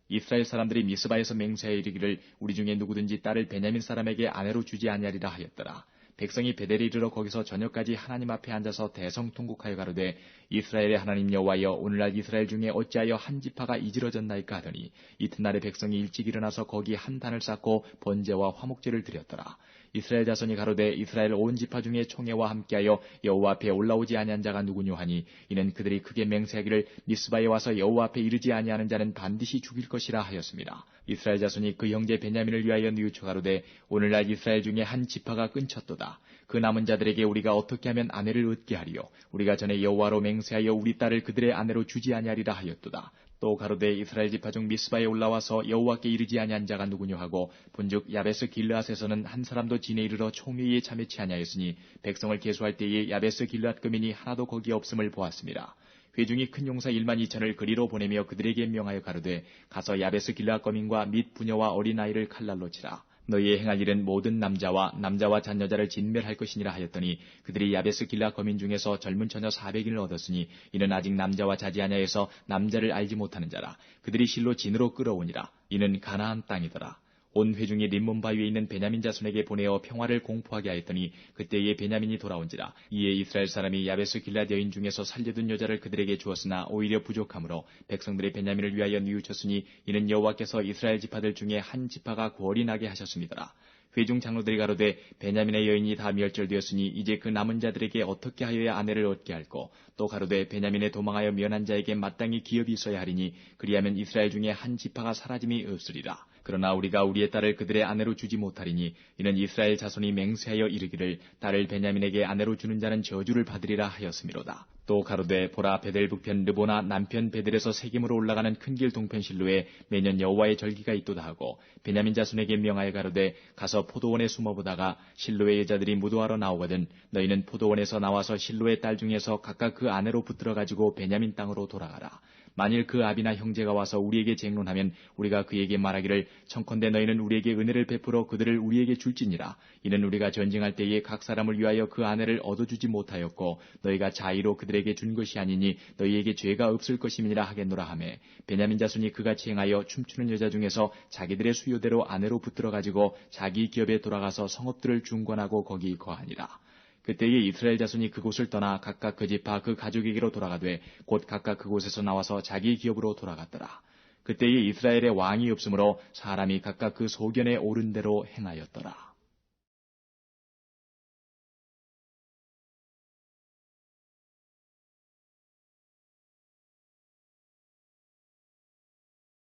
이스라엘 사람들이 미스바에서 맹세하여 이르기를 우리 중에 누구든지 딸을 베냐민 사람에게 아내로 주지 아니하리라 하였더라. 백성이 베델에 이르러 거기서 저녁까지 하나님 앞에 앉아서 대성통곡하여 가로되 이스라엘의 하나님 여호와여 오늘날 이스라엘 중에 어찌하여 한 지파가 이지러졌나이까 하더니 이튿날에 백성이 일찍 일어나서 거기 한 단을 쌓고 번제와 화목제를 드렸더라. 이스라엘 자손이 가로되 이스라엘 온 지파 중에 총회와 함께하여 여호와 앞에 올라오지 아니한 자가 누구뇨 하니 이는 그들이 크게 맹세하기를 미스바에 와서 여호와 앞에 이르지 아니하는 자는 반드시 죽일 것이라 하였습니다. 이스라엘 자손이 그 형제 베냐민을 위하여 뉘우쳐 가로되 오늘날 이스라엘 중에 한 지파가 끊쳤도다. 그 남은 자들에게 우리가 어떻게 하면 아내를 얻게 하리요 우리가 전에 여호와로 맹세하여 우리 딸을 그들의 아내로 주지 아니하리라 하였도다. 또 가로되 이스라엘 지파 중 미스바에 올라와서 여호와께 이르지 아니한 자가 누구뇨 하고 본즉 야베스 길르앗에서는 한 사람도 진에 이르러 총회에 참여치 아니하였으니 백성을 계수할 때에 야베스 길르앗 거민이 하나도 거기 없음을 보았습니다. 회중이 큰 용사 12,000을 그리로 보내며 그들에게 명하여 가로되 가서 야베스 길르앗 거민과 및 부녀와 어린아이를 칼날로 치라. 너희의 행할 일은 모든 남자와 잔여자를 진멸할 것이니라 하였더니 그들이 야베스 길르앗 거민 중에서 젊은 처녀 400인을 얻었으니 이는 아직 남자와 자지하냐에서 남자를 알지 못하는 자라. 그들이 실로 진으로 끌어오니라. 이는 가나안 땅이더라. 온 회중이 림몬 바위에 있는 베냐민 자손에게 보내어 평화를 공포하게 하였더니 그때에 베냐민이 돌아온지라. 이에 이스라엘 사람이 야베스 길앗 여인 중에서 살려둔 여자를 그들에게 주었으나 오히려 부족하므로 백성들이 베냐민을 위하여 뉘우쳤으니 이는 여호와께서 이스라엘 지파들 중에 한 지파가 구월이 나게 하셨습니다라. 회중 장로들이 가로되 베냐민의 여인이 다 멸절되었으니 이제 그 남은 자들에게 어떻게 하여야 아내를 얻게 할꼬. 또 가로되 베냐민에 도망하여 면한 자에게 마땅히 기업이 있어야 하리니 그리하면 이스라엘 중에 한 지파가 사라짐이 없으리라. 그러나 우리가 우리의 딸을 그들의 아내로 주지 못하리니 이는 이스라엘 자손이 맹세하여 이르기를 딸을 베냐민에게 아내로 주는 자는 저주를 받으리라 하였음이로다. 또 가로되 보라 베델 북편 르보나 남편 베델에서 세겜으로 올라가는 큰 길 동편 실로에 매년 여호와의 절기가 있도다 하고 베냐민 자손에게 명하여 가로되 가서 포도원에 숨어보다가 실로의 여자들이 무도하러 나오거든 너희는 포도원에서 나와서 실로의 딸 중에서 각각 그 아내로 붙들어 가지고 베냐민 땅으로 돌아가라. 만일 그 아비나 형제가 와서 우리에게 쟁론하면 우리가 그에게 말하기를 청컨대 너희는 우리에게 은혜를 베풀어 그들을 우리에게 줄지니라. 이는 우리가 전쟁할 때에 각 사람을 위하여 그 아내를 얻어주지 못하였고 너희가 자의로 그들에게 준 것이 아니니 너희에게 죄가 없을 것임이니라 하겠노라 하매 베냐민 자손이 그같이 행하여 춤추는 여자 중에서 자기들의 수요대로 아내로 붙들어 가지고 자기 기업에 돌아가서 성읍들을 중건하고 거기 거하니라. 그때에 이스라엘 자손이 그곳을 떠나 각각 그 지파 그 가족에게로 돌아가되 곧 각각 그곳에서 나와서 자기 기업으로 돌아갔더라. 그때에 이스라엘의 왕이 없으므로 사람이 각각 그 소견에 오른 대로 행하였더라.